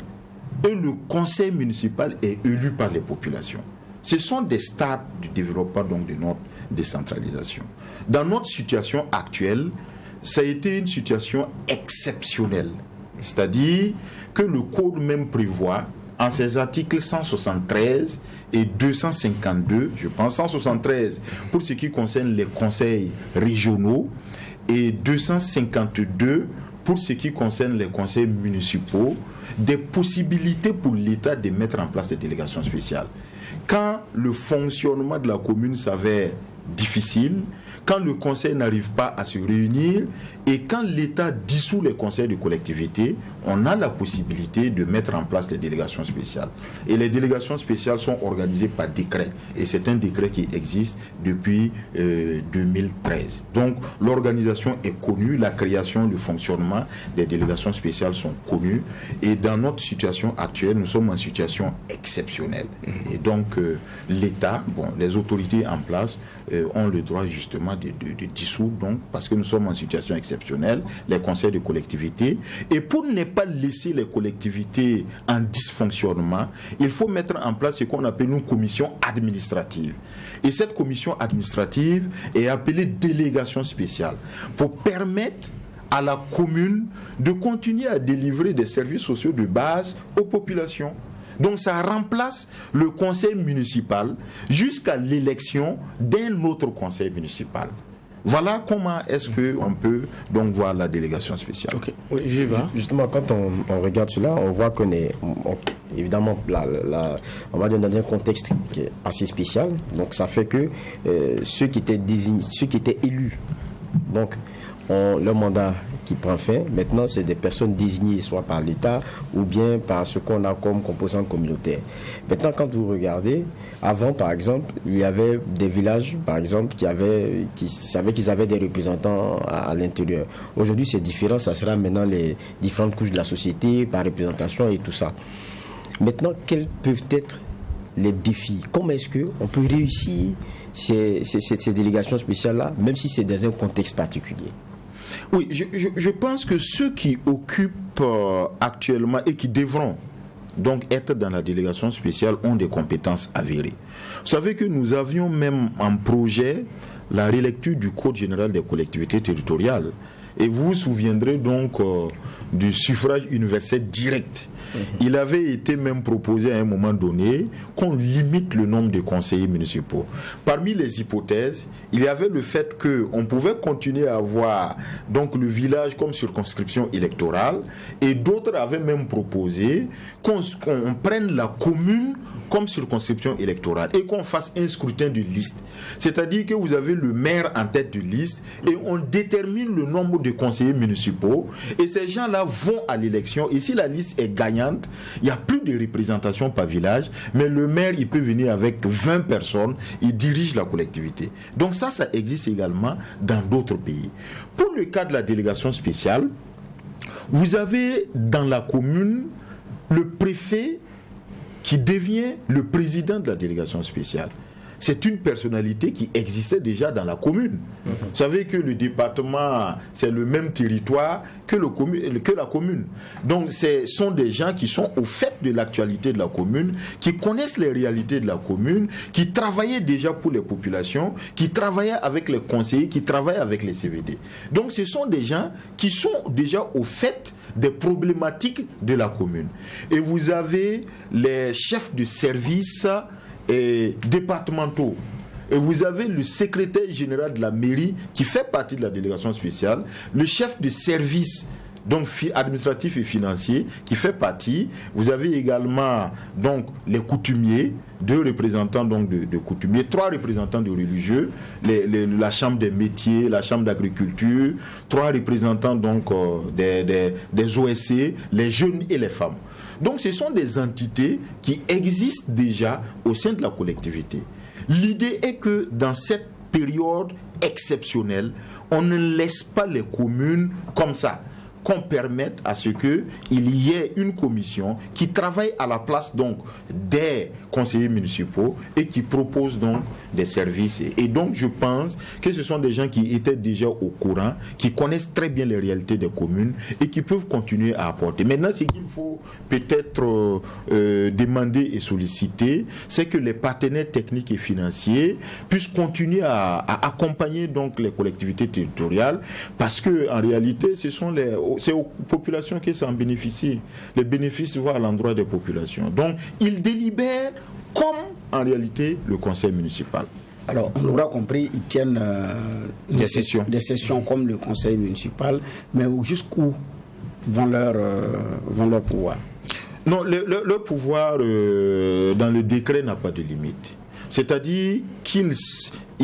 et le conseil municipal est élu par les populations. Ce sont des stades du développement donc de notre décentralisation. Dans notre situation actuelle, ça a été une situation exceptionnelle. C'est-à-dire que le Code même prévoit, en ses articles 173 et 252, je pense 173 pour ce qui concerne les conseils régionaux et 252 pour ce qui concerne les conseils municipaux, des possibilités pour l'État de mettre en place des délégations spéciales. Quand le fonctionnement de la commune s'avère difficile, quand le conseil n'arrive pas à se réunir et quand l'État dissout les conseils de collectivité, on a la possibilité de mettre en place les délégations spéciales. Et les délégations spéciales sont organisées par décret. Et c'est un décret qui existe depuis 2013. Donc l'organisation est connue, la création, le fonctionnement des délégations spéciales sont connus. Et dans notre situation actuelle, nous sommes en situation exceptionnelle. Et donc l'État, les autorités en place ont le droit justement de dissoudre, donc, parce que nous sommes en situation exceptionnelle, les conseils de collectivité. Et pour ne pas laisser les collectivités en dysfonctionnement, il faut mettre en place ce qu'on appelle une commission administrative. Et cette commission administrative est appelée délégation spéciale pour permettre à la commune de continuer à délivrer des services sociaux de base aux populations. Donc ça remplace le conseil municipal jusqu'à l'élection d'un autre conseil municipal. Voilà comment est-ce qu'on peut donc voir la délégation spéciale. Okay. Oui, j'y vais. Justement, quand on regarde cela, on voit qu'on est évidemment on va dire dans un contexte qui est assez spécial. Donc ça fait que ceux qui étaient élus, donc leur mandat qui prend fin, maintenant c'est des personnes désignées soit par l'État ou bien par ce qu'on a comme composant communautaire. Maintenant, quand vous regardez, avant par exemple, il y avait des villages par exemple qui savaient qu'ils avaient des représentants à l'intérieur. Aujourd'hui c'est différent, ça sera maintenant les différentes couches de la société par représentation et tout ça. Maintenant, quels peuvent être les défis? Comment est-ce qu'on peut réussir ces délégations spéciales-là, même si c'est dans un contexte particulier? Oui, je pense que ceux qui occupent actuellement et qui devront donc être dans la délégation spéciale ont des compétences avérées. Vous savez que nous avions même en projet la relecture du Code général des collectivités territoriales. Et vous vous souviendrez donc du suffrage universel direct. Il avait été même proposé à un moment donné qu'on limite le nombre de conseillers municipaux. Parmi les hypothèses, il y avait le fait qu'on pouvait continuer à avoir donc le village comme circonscription électorale, et d'autres avaient même proposé qu'on prenne la commune comme circonscription électorale et qu'on fasse un scrutin de liste. C'est-à-dire que vous avez le maire en tête de liste et on détermine le nombre de conseillers municipaux et ces gens-là vont à l'élection, et si la liste est gagnante, il n'y a plus de représentation par village, mais le maire, il peut venir avec 20 personnes, il dirige la collectivité. Donc ça existe également dans d'autres pays. Pour le cas de la délégation spéciale, vous avez dans la commune le préfet qui devient le président de la délégation spéciale. C'est une personnalité qui existait déjà dans la commune. Vous savez que le département, c'est le même territoire que la commune. Donc, ce sont des gens qui sont au fait de l'actualité de la commune, qui connaissent les réalités de la commune, qui travaillaient déjà pour les populations, qui travaillaient avec les conseillers, qui travaillent avec les CVD. Donc, ce sont des gens qui sont déjà au fait des problématiques de la commune. Et vous avez les chefs de service départementaux. Et vous avez le secrétaire général de la mairie qui fait partie de la délégation spéciale, le chef de service donc administratif et financier qui fait partie. Vous avez également donc les coutumiers, 2 représentants donc de coutumiers, 3 représentants de religieux, la chambre des métiers, la chambre d'agriculture, 3 représentants donc des OSC, les jeunes et les femmes. Donc ce sont des entités qui existent déjà au sein de la collectivité. L'idée est que dans cette période exceptionnelle, on ne laisse pas les communes comme ça, qu'on permette à ce qu'il y ait une commission qui travaille à la place donc des conseillers municipaux et qui propose donc des services. Et donc je pense que ce sont des gens qui étaient déjà au courant, qui connaissent très bien les réalités des communes et qui peuvent continuer à apporter. Maintenant, ce qu'il faut peut-être demander et solliciter, c'est que les partenaires techniques et financiers puissent continuer à accompagner donc les collectivités territoriales, parce que en réalité, c'est aux populations qui s'en bénéficient. Les bénéfices vont à l'endroit des populations. Donc, ils délibèrent comme, en réalité, le conseil municipal. Alors, on l'aura compris, ils tiennent des sessions comme le conseil municipal, mais jusqu'où vont leur pouvoir? Non, le pouvoir dans le décret n'a pas de limite. C'est-à-dire qu'ils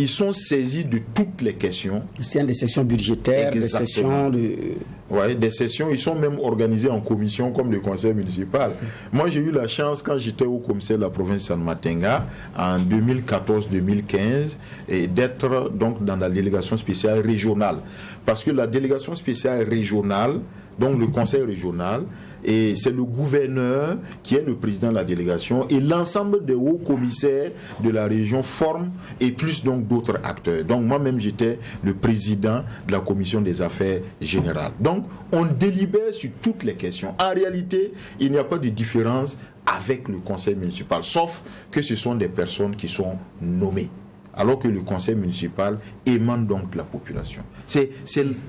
sont saisis de toutes les questions. C'est des sessions budgétaires, exactement. Des sessions, ils sont même organisés en commission comme le conseil municipal. Moi, j'ai eu la chance, quand j'étais au commissaire de la province de San Matenga, en 2014-2015, d'être donc dans la délégation spéciale régionale. Parce que la délégation spéciale régionale, donc le conseil régional, et c'est le gouverneur qui est le président de la délégation, et l'ensemble des hauts commissaires de la région forment, et plus donc d'autres acteurs. Donc moi-même j'étais le président de la commission des affaires générales. Donc on délibère sur toutes les questions. En réalité, il n'y a pas de différence avec le conseil municipal, sauf que ce sont des personnes qui sont nommées, alors que le conseil municipal émane donc de la population. C'est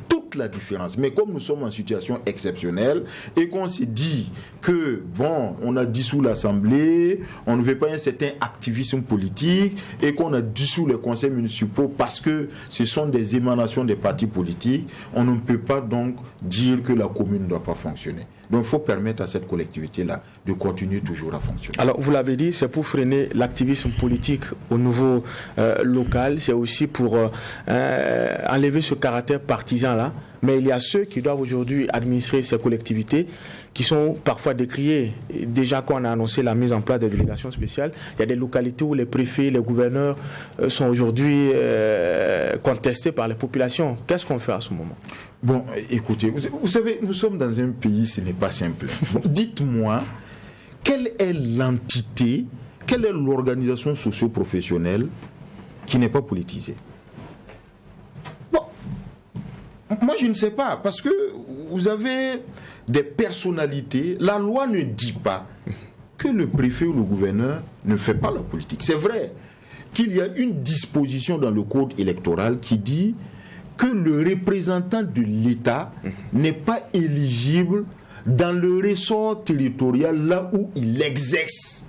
toute la différence. Mais comme nous sommes en situation exceptionnelle et qu'on s'est dit que, bon, on a dissous l'Assemblée, on ne veut pas un certain activisme politique et qu'on a dissous les conseils municipaux parce que ce sont des émanations des partis politiques, on ne peut pas donc dire que la commune ne doit pas fonctionner. Donc il faut permettre à cette collectivité-là de continuer toujours à fonctionner. Alors vous l'avez dit, c'est pour freiner l'activisme politique au niveau local, c'est aussi pour enlever ce caractère partisan-là. Mais il y a ceux qui doivent aujourd'hui administrer ces collectivités qui sont parfois décriés. Déjà quand on a annoncé la mise en place des délégations spéciales, il y a des localités où les préfets, les gouverneurs sont aujourd'hui contestés par les populations. Qu'est-ce qu'on fait à ce moment? Bon, écoutez, vous savez, nous sommes dans un pays, ce n'est pas simple. Bon, dites-moi, quelle est l'entité, quelle est l'organisation socio-professionnelle qui n'est pas politisée? Moi, je ne sais pas, parce que vous avez des personnalités. La loi ne dit pas que le préfet ou le gouverneur ne fait pas la politique. C'est vrai qu'il y a une disposition dans le code électoral qui dit que le représentant de l'État n'est pas éligible dans le ressort territorial là où il exerce.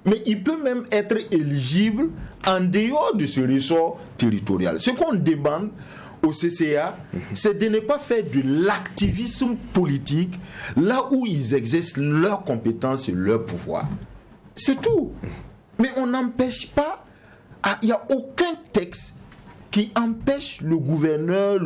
Mais il peut même être éligible en dehors de ce ressort territorial. Ce qu'on demande au CCA, c'est de ne pas faire de l'activisme politique là où ils exercent leurs compétences et leur pouvoir. C'est tout. Mais on n'empêche pas, il n'y a aucun texte qui empêche le gouverneur,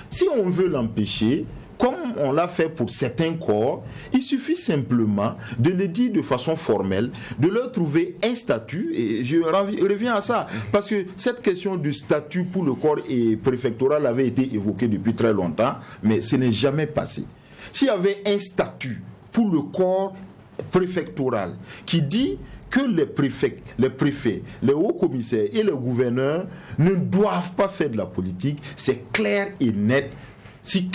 si on veut l'empêcher, comme on l'a fait pour certains corps, il suffit simplement de le dire de façon formelle, de leur trouver un statut, et je reviens à ça, parce que cette question du statut pour le corps préfectoral avait été évoquée depuis très longtemps, mais ce n'est jamais passé. S'il y avait un statut pour le corps préfectoral qui dit que les préfets, les hauts commissaires et les gouverneurs ne doivent pas faire de la politique, c'est clair et net. Si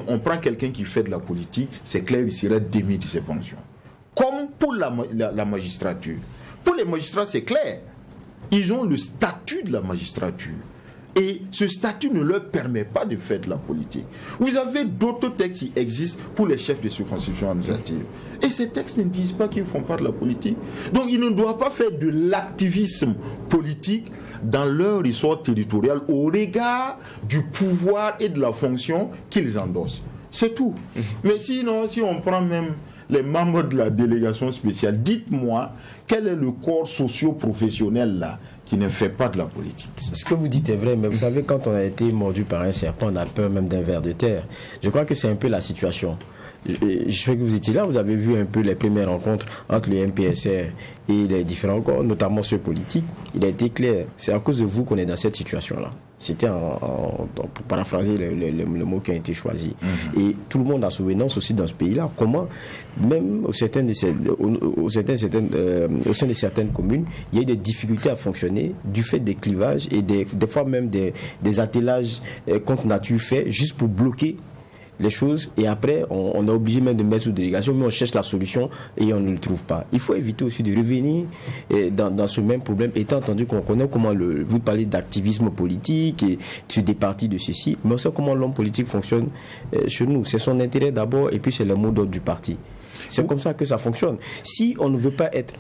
on prend quelqu'un qui fait de la politique, c'est clair, il serait démis de ses fonctions. Comme pour la magistrature. Pour les magistrats, c'est clair. Ils ont le statut de la magistrature. Et ce statut ne leur permet pas de faire de la politique. Vous avez d'autres textes qui existent pour les chefs de circonscription administrative. Et ces textes ne disent pas qu'ils ne font pas de la politique. Donc ils ne doivent pas faire de l'activisme politique dans leur ressort territorial au regard du pouvoir et de la fonction qu'ils endossent. C'est tout. Mais sinon, si on prend même les membres de la délégation spéciale, dites-moi quel est le corps socio-professionnel là qui ne fait pas de la politique. Ce que vous dites est vrai, mais vous savez, quand on a été mordu par un serpent, on a peur même d'un ver de terre. Je crois que c'est un peu la situation. Je sais que vous étiez là, vous avez vu un peu les premières rencontres entre le MPSR et les différents corps, notamment ceux politiques. Il a été clair, c'est à cause de vous qu'on est dans cette situation-là. C'était, pour paraphraser le mot qui a été choisi. Et tout le monde a souvenance aussi dans ce pays-là. Comment, même au sein de certaines communes, il y a eu des difficultés à fonctionner du fait des clivages et des fois même des attellages contre nature faits juste pour bloquer les choses, et après on est obligé même de mettre sous délégation, mais on cherche la solution et on ne le trouve pas. Il faut éviter aussi de revenir dans ce même problème, étant entendu qu'on connaît comment vous parlez d'activisme politique et sur des partis de ceci, mais on sait comment l'homme politique fonctionne chez nous. C'est son intérêt d'abord et puis c'est le mot d'ordre du parti. C'est comme ça que ça fonctionne. Si on ne veut pas être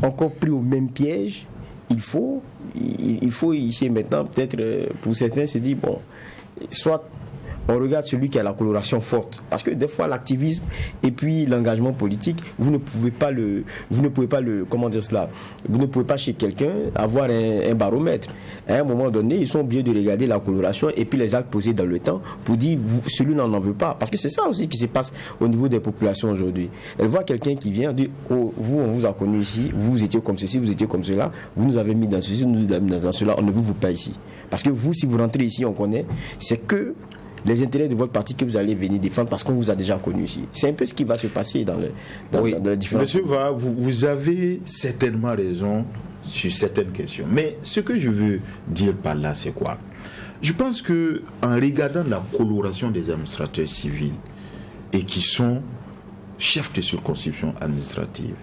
encore pris au même piège, il faut ici maintenant, peut-être pour certains se dire, bon, soit on regarde celui qui a la coloration forte, parce que des fois l'activisme et puis l'engagement politique, vous ne pouvez pas comment dire cela, vous ne pouvez pas chez quelqu'un avoir un baromètre. À un moment donné, ils sont obligés de regarder la coloration et puis les actes posés dans le temps pour dire celui-là n'en veut pas, parce que c'est ça aussi qui se passe au niveau des populations aujourd'hui. Elle voit quelqu'un qui vient dire, oh, vous on vous a connu ici, vous étiez comme ceci, vous étiez comme cela, vous nous avez mis dans ceci, vous nous avez mis dans cela, on ne vous pas ici, parce que vous, si vous rentrez ici, on connaît, c'est que les intérêts de votre parti que vous allez venir défendre parce qu'on vous a déjà connu ici. C'est un peu ce qui va se passer dans les différents... Monsieur Va, vous avez certainement raison sur certaines questions. Mais ce que je veux dire par là, c'est quoi? Je pense que en regardant la coloration des administrateurs civils et qui sont chefs de circonscription administrative,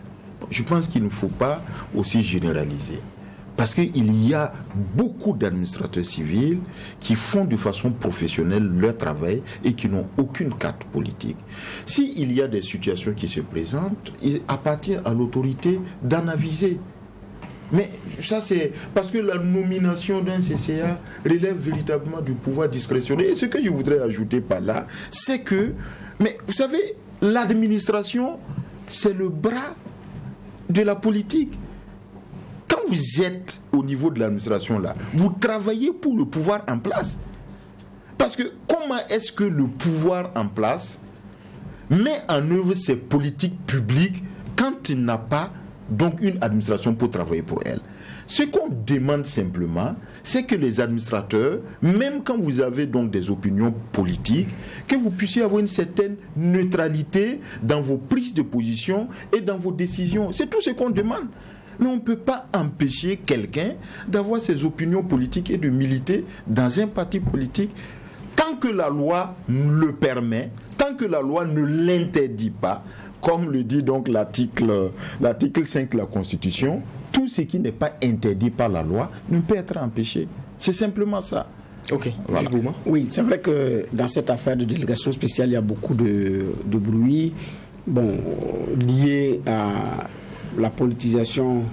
je pense qu'il ne faut pas aussi généraliser. Parce qu'il y a beaucoup d'administrateurs civils qui font de façon professionnelle leur travail et qui n'ont aucune carte politique. S'il y a des situations qui se présentent, il appartient à l'autorité d'en aviser. Mais ça, c'est parce que la nomination d'un CCA relève véritablement du pouvoir discrétionnaire. Et ce que je voudrais ajouter par là, c'est que, mais vous savez, l'administration, c'est le bras de la politique. Quand vous êtes au niveau de l'administration là, vous travaillez pour le pouvoir en place. Parce que comment est-ce que le pouvoir en place met en œuvre ses politiques publiques quand il n'a pas donc une administration pour travailler pour elle? Ce qu'on demande simplement, c'est que les administrateurs, même quand vous avez donc des opinions politiques, que vous puissiez avoir une certaine neutralité dans vos prises de position et dans vos décisions. C'est tout ce qu'on demande. Mais on ne peut pas empêcher quelqu'un d'avoir ses opinions politiques et de militer dans un parti politique tant que la loi le permet, tant que la loi ne l'interdit pas. comme le dit donc l'article 5 de la Constitution, tout ce qui n'est pas interdit par la loi ne peut être empêché. C'est simplement ça. Ok, voilà. Oui, c'est vrai que dans cette affaire de délégation spéciale, il y a beaucoup de bruit, lié à la politisation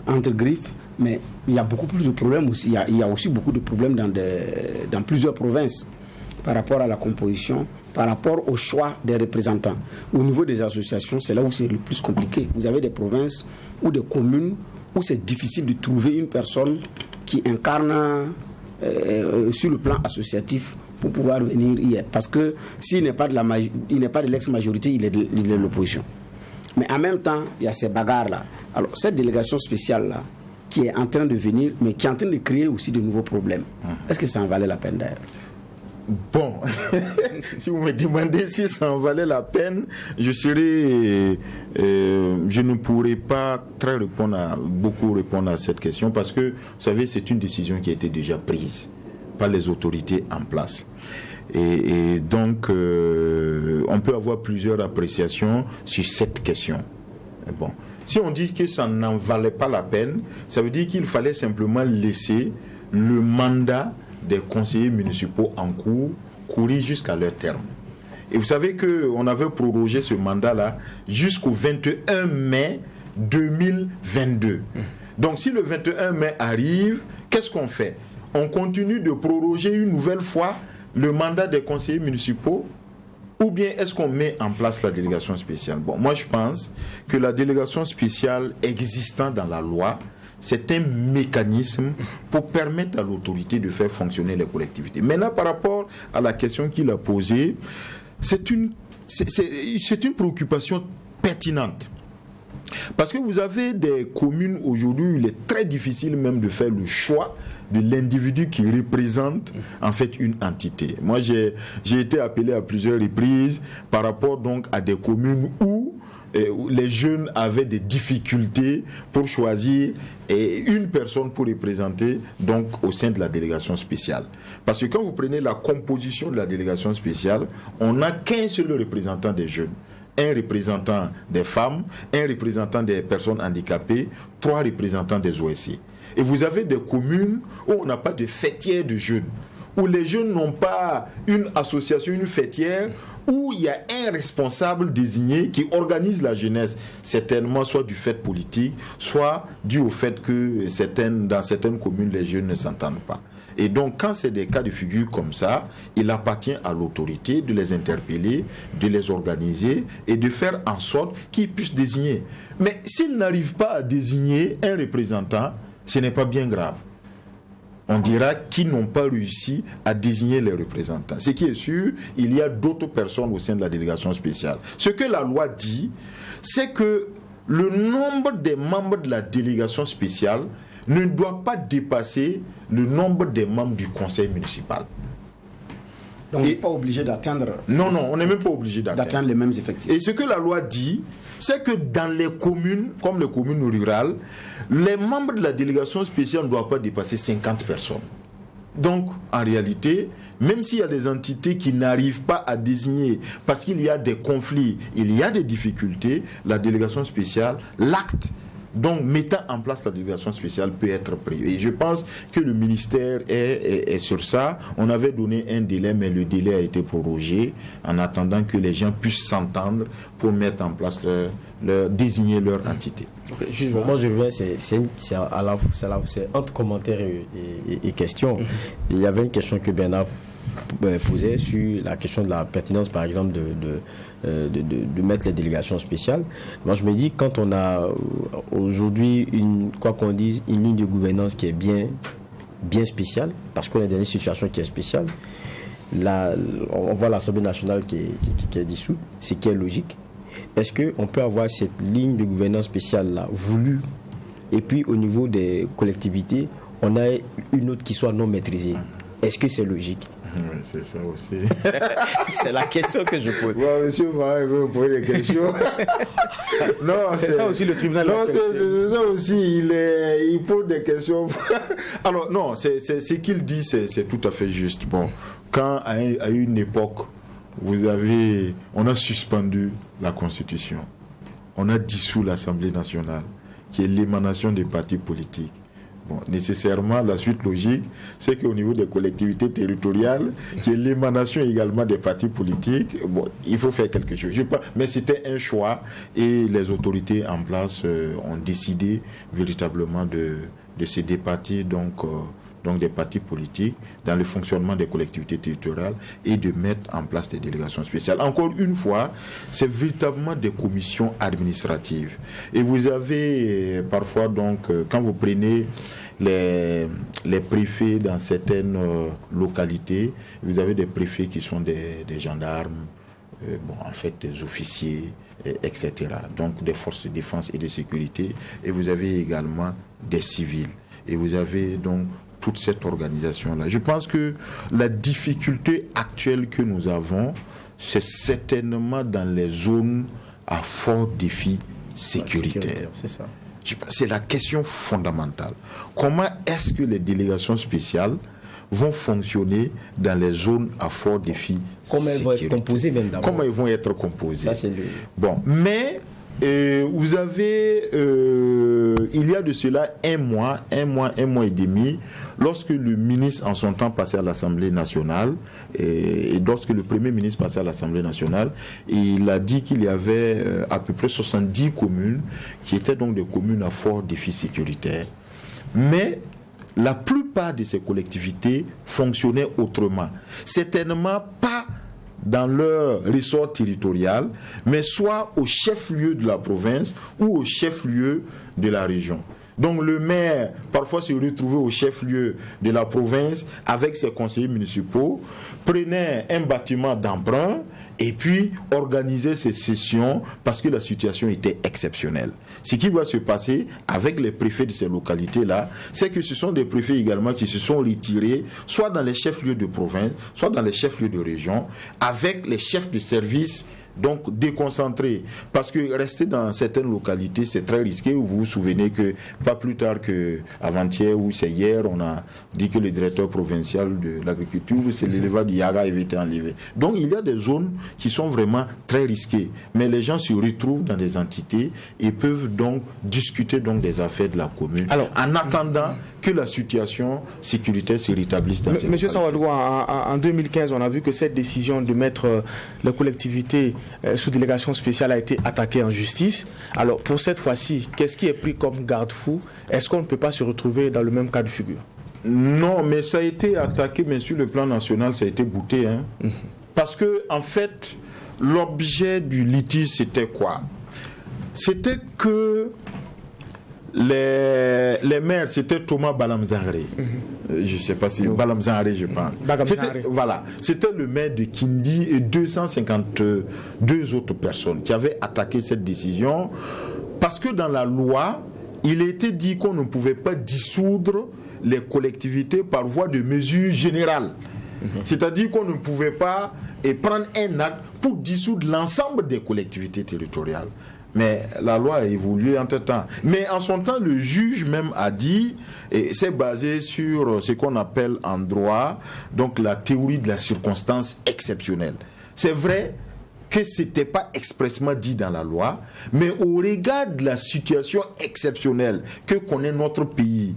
entre griffes, mais il y a beaucoup plus de problèmes aussi. Il y a aussi beaucoup de problèmes dans plusieurs provinces par rapport à la composition, par rapport au choix des représentants. Au niveau des associations, c'est là où c'est le plus compliqué. Vous avez des provinces ou des communes où c'est difficile de trouver une personne qui incarne sur le plan associatif pour pouvoir venir y être. Parce que s'il n'est pas de l'ex-majorité, il est de l'opposition. Mais en même temps, il y a ces bagarres-là. Alors, cette délégation spéciale-là, qui est en train de venir, mais qui est en train de créer aussi de nouveaux problèmes. Est-ce que ça en valait la peine d'ailleurs? Bon, si vous me demandez si ça en valait la peine, je ne pourrais pas beaucoup répondre à cette question parce que, vous savez, c'est une décision qui a été déjà prise par les autorités en place. Et donc, on peut avoir plusieurs appréciations sur cette question. Bon, si on dit que ça n'en valait pas la peine, ça veut dire qu'il fallait simplement laisser le mandat des conseillers municipaux en cours courir jusqu'à leur terme. Et vous savez qu'on avait prorogé ce mandat-là jusqu'au 21 mai 2022. Donc si le 21 mai arrive, qu'est-ce qu'on fait? On continue de proroger une nouvelle fois le mandat des conseillers municipaux ou bien est-ce qu'on met en place la délégation spéciale? Bon, moi je pense que la délégation spéciale existant dans la loi, c'est un mécanisme pour permettre à l'autorité de faire fonctionner les collectivités. Maintenant, par rapport à la question qu'il a posée, c'est une préoccupation pertinente. Parce que vous avez des communes aujourd'hui où il est très difficile même de faire le choix de l'individu qui représente en fait une entité. Moi, j'ai été appelé à plusieurs reprises par rapport donc à des communes où les jeunes avaient des difficultés pour choisir une personne pour représenter donc au sein de la délégation spéciale. Parce que quand vous prenez la composition de la délégation spéciale, on n'a qu'un seul représentant des jeunes, un représentant des femmes, un représentant des personnes handicapées, 3 représentants des OSC. Et vous avez des communes où on n'a pas de fêtière de jeunes, où les jeunes n'ont pas une association, une fêtière, où il y a un responsable désigné qui organise la jeunesse, certainement soit du fait politique, soit dû au fait que dans certaines communes, les jeunes ne s'entendent pas. Et donc, quand c'est des cas de figure comme ça, il appartient à l'autorité de les interpeller, de les organiser et de faire en sorte qu'ils puissent désigner. Mais s'ils n'arrivent pas à désigner un représentant, ce n'est pas bien grave. On dira qu'ils n'ont pas réussi à désigner les représentants. Ce qui est sûr, il y a d'autres personnes au sein de la délégation spéciale. Ce que la loi dit, c'est que le nombre des membres de la délégation spéciale ne doit pas dépasser le nombre des membres du conseil municipal. Donc on n'est pas obligé d'atteindre... Non, on n'est même pas obligé d'atteindre les mêmes effectifs. Et ce que la loi dit, c'est que dans les communes, comme les communes rurales, les membres de la délégation spéciale ne doivent pas dépasser 50 personnes. Donc, en réalité, même s'il y a des entités qui n'arrivent pas à désigner, parce qu'il y a des conflits, il y a des difficultés, la délégation spéciale, l'acte, donc mettant en place la délégation spéciale peut être pris. Et je pense que le ministère est sur ça. On avait donné un délai, mais le délai a été prorogé en attendant que les gens puissent s'entendre pour mettre en place désigner leur entité. Okay, moi je reviens, c'est entre commentaires et questions. Il y avait une question que Bernard posait sur la question de la pertinence, par exemple, de mettre les délégations spéciales. Moi je me dis, quand on a aujourd'hui quoi qu'on dise, une ligne de gouvernance qui est bien spéciale, parce qu'on est dans une situation qui est spéciale, là, on voit l'Assemblée nationale qui est dissoute, ce qui est logique. Est-ce qu'on peut avoir cette ligne de gouvernance spéciale là voulue et puis au niveau des collectivités, on a une autre qui soit non maîtrisée? Est-ce que c'est logique? Oui, c'est ça aussi. C'est la question que je pose. Ouais, monsieur Farah, il veut me poser des questions. Non, c'est ça aussi le tribunal. Non, c'est ça aussi. Il pose des questions. Alors, non, ce qu'il dit, c'est tout à fait juste. Bon, quand à une époque, on a suspendu la Constitution. On a dissous l'Assemblée nationale, qui est l'émanation des partis politiques. Bon, nécessairement, la suite logique, c'est qu'au niveau des collectivités territoriales, qui est l'émanation également des partis politiques, bon, il faut faire quelque chose. Mais c'était un choix et les autorités en place ont décidé véritablement de se départir donc des partis politiques dans le fonctionnement des collectivités territoriales et de mettre en place des délégations spéciales. Encore une fois, c'est véritablement des commissions administratives. Et vous avez parfois donc, quand vous prenez les préfets dans certaines localités, vous avez des préfets qui sont des gendarmes, en fait des officiers, etc. Donc des forces de défense et de sécurité. Et vous avez également des civils. Et vous avez donc toute cette organisation-là. Je pense que la difficulté actuelle que nous avons, c'est certainement dans les zones à fort défi sécuritaire. C'est ça. C'est la question fondamentale. Comment est-ce que les délégations spéciales vont fonctionner dans les zones à fort défi sécuritaire? Comment elles vont être composées même d'abord? Comment elles vont être composées? Ça, c'est Bon, mais vous avez, il y a de cela un mois et demi, lorsque le ministre en son temps passait à l'Assemblée nationale, et lorsque le Premier ministre passait à l'Assemblée nationale, il a dit qu'il y avait à peu près 70 communes qui étaient donc des communes à fort défi sécuritaire. Mais la plupart de ces collectivités fonctionnaient autrement. Certainement pas dans leur ressort territorial, mais soit au chef-lieu de la province ou au chef-lieu de la région. Donc le maire, parfois, se retrouvait au chef-lieu de la province avec ses conseillers municipaux, prenait un bâtiment d'emprunt et puis organisait ses sessions parce que la situation était exceptionnelle. Ce qui va se passer avec les préfets de ces localités-là, c'est que ce sont des préfets également qui se sont retirés, soit dans les chefs-lieux de province, soit dans les chefs-lieux de région, avec les chefs de service donc déconcentrés. Parce que rester dans certaines localités, c'est très risqué. Vous vous souvenez que pas plus tard qu'avant-hier ou c'est hier, on a dit que le directeur provincial de l'agriculture, c'est l'éleveur du Yaga, avait été enlevé. Donc il y a des zones qui sont vraiment très risquées. Mais les gens se retrouvent dans des entités et peuvent donc discuter donc des affaires de la commune. Alors, en attendant que la situation sécuritaire se rétablisse dans ces localités. Monsieur Sawadou, en 2015, on a vu que cette décision de mettre les collectivités sous délégation spéciale a été attaquée en justice. Alors, pour cette fois-ci, qu'est-ce qui est pris comme garde-fou? Est-ce qu'on ne peut pas se retrouver dans le même cas de figure? Non, mais ça a été attaqué, mais sur le plan national, ça a été bouté. Parce que, en fait, l'objet du litige, c'était quoi? C'était que les maires, c'était Thomas Balamzare. Je ne sais pas si Balamzare, je pense. C'était le maire de Kindi et 252 autres personnes qui avaient attaqué cette décision parce que dans la loi, il était dit qu'on ne pouvait pas dissoudre les collectivités par voie de mesure générale. C'est-à-dire qu'on ne pouvait pas prendre un acte pour dissoudre l'ensemble des collectivités territoriales. Mais la loi a évolué entre-temps. Mais en son temps, le juge même a dit, et c'est basé sur ce qu'on appelle en droit, donc la théorie de la circonstance exceptionnelle. C'est vrai que ce n'était pas expressément dit dans la loi, mais au regard de la situation exceptionnelle que connaît notre pays,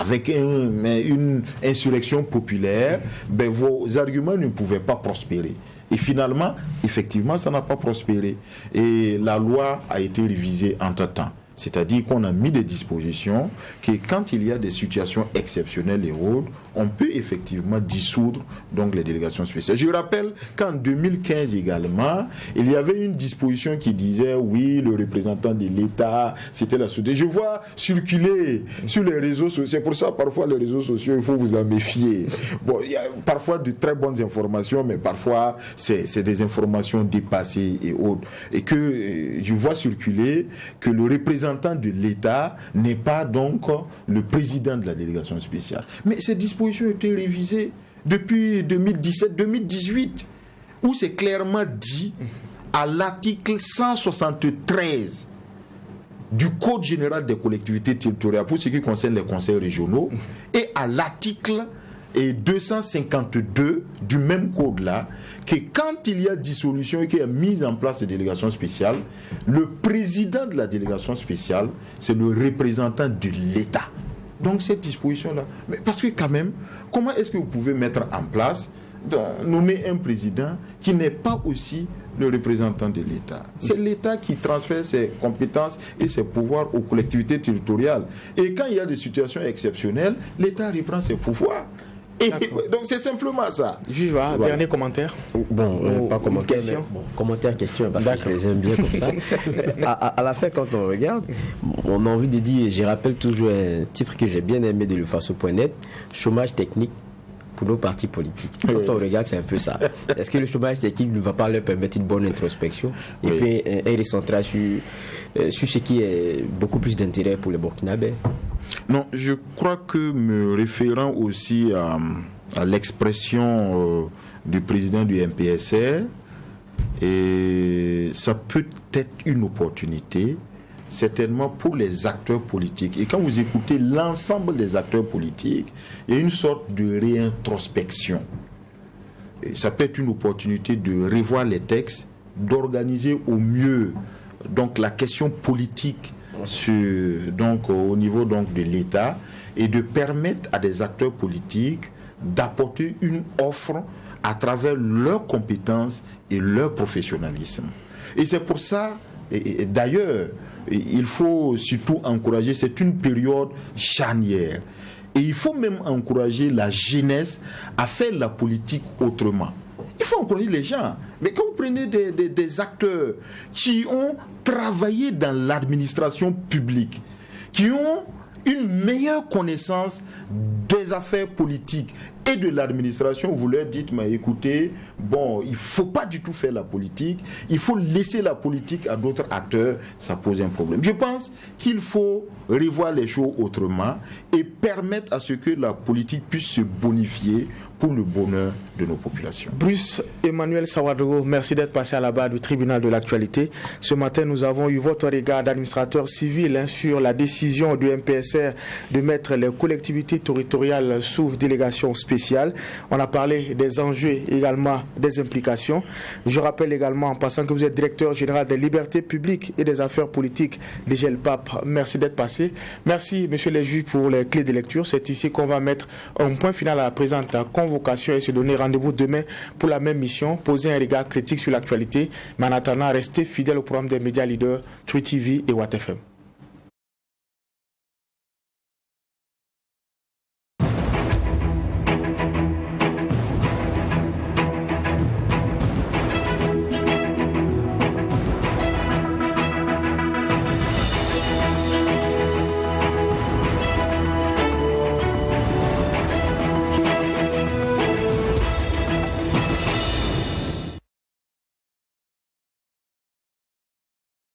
avec une insurrection populaire, vos arguments ne pouvaient pas prospérer. Et finalement, effectivement, ça n'a pas prospéré. Et la loi a été révisée entre-temps. C'est-à-dire qu'on a mis des dispositions que quand il y a des situations exceptionnelles et autres, on peut effectivement dissoudre donc les délégations spéciales. Je rappelle qu'en 2015 également, il y avait une disposition qui disait oui, le représentant de l'État, c'était la société. Je vois circuler sur les réseaux sociaux. C'est pour ça parfois les réseaux sociaux, il faut vous en méfier. Bon, il y a parfois de très bonnes informations, mais parfois c'est des informations dépassées et autres. Et que je vois circuler que le représentant de l'État n'est pas donc le président de la délégation spéciale. Mais ces dispositions ont été révisées depuis 2017-2018, où c'est clairement dit à l'article 173 du Code général des collectivités territoriales pour ce qui concerne les conseils régionaux et à l'article et 252 du même code-là, que quand il y a dissolution et qu'il y a mise en place de délégations spéciales, le président de la délégation spéciale, c'est le représentant de l'État. Donc cette disposition-là, mais parce que quand même, comment est-ce que vous pouvez mettre en place, nommer un président qui n'est pas aussi le représentant de l'État? C'est l'État qui transfère ses compétences et ses pouvoirs aux collectivités territoriales. Et quand il y a des situations exceptionnelles, l'État reprend ses pouvoirs. Et donc c'est simplement ça. Juge, dernier commentaire. Bon, pas commentaire, question. Mais, commentaire, question, parce que je les aime bien comme ça. à la fin, quand on regarde, on a envie de dire, je rappelle toujours un titre que j'ai bien aimé de lefaso.net, chômage technique pour nos partis politiques. Quand on regarde, c'est un peu ça. Est-ce que le chômage technique ne va pas leur permettre une bonne introspection et puis un recentrage sur ce qui est beaucoup plus d'intérêt pour les Burkinabés? Non, je crois que me référant aussi à l'expression du président du MPSR, et ça peut être une opportunité, certainement pour les acteurs politiques. Et quand vous écoutez l'ensemble des acteurs politiques, il y a une sorte de réintrospection. Et ça peut être une opportunité de revoir les textes, d'organiser au mieux donc la question politique au niveau donc de l'État, et de permettre à des acteurs politiques d'apporter une offre à travers leurs compétences et leur professionnalisme. Et c'est pour ça, et d'ailleurs, il faut surtout encourager, c'est une période charnière, et il faut même encourager la jeunesse à faire la politique autrement. Il faut encourager les gens. Mais quand vous prenez des acteurs qui ont travaillé dans l'administration publique, qui ont une meilleure connaissance des affaires politiques et de l'administration, vous leur dites, mais écoutez, bon, il ne faut pas du tout faire la politique, il faut laisser la politique à d'autres acteurs, ça pose un problème. Je pense qu'il faut revoir les choses autrement et permettre à ce que la politique puisse se bonifier pour le bonheur de nos populations. Bruce Emmanuel Sawadro, merci d'être passé à la barre du tribunal de l'actualité. Ce matin, nous avons eu votre regard d'administrateur civil sur la décision du MPSR de mettre les collectivités territoriales sous délégation spéciale. On a parlé des enjeux et également des implications. Je rappelle également en passant que vous êtes directeur général des libertés publiques et des affaires politiques de GELPAP. Merci d'être passé. Merci, messieurs les juges, pour les clés de lecture. C'est ici qu'on va mettre un point final à la présente convocation et se donner rendez-vous demain pour la même mission, poser un regard critique sur l'actualité. Mais en attendant, restez fidèles au programme des médias leaders, True TV et Watt FM.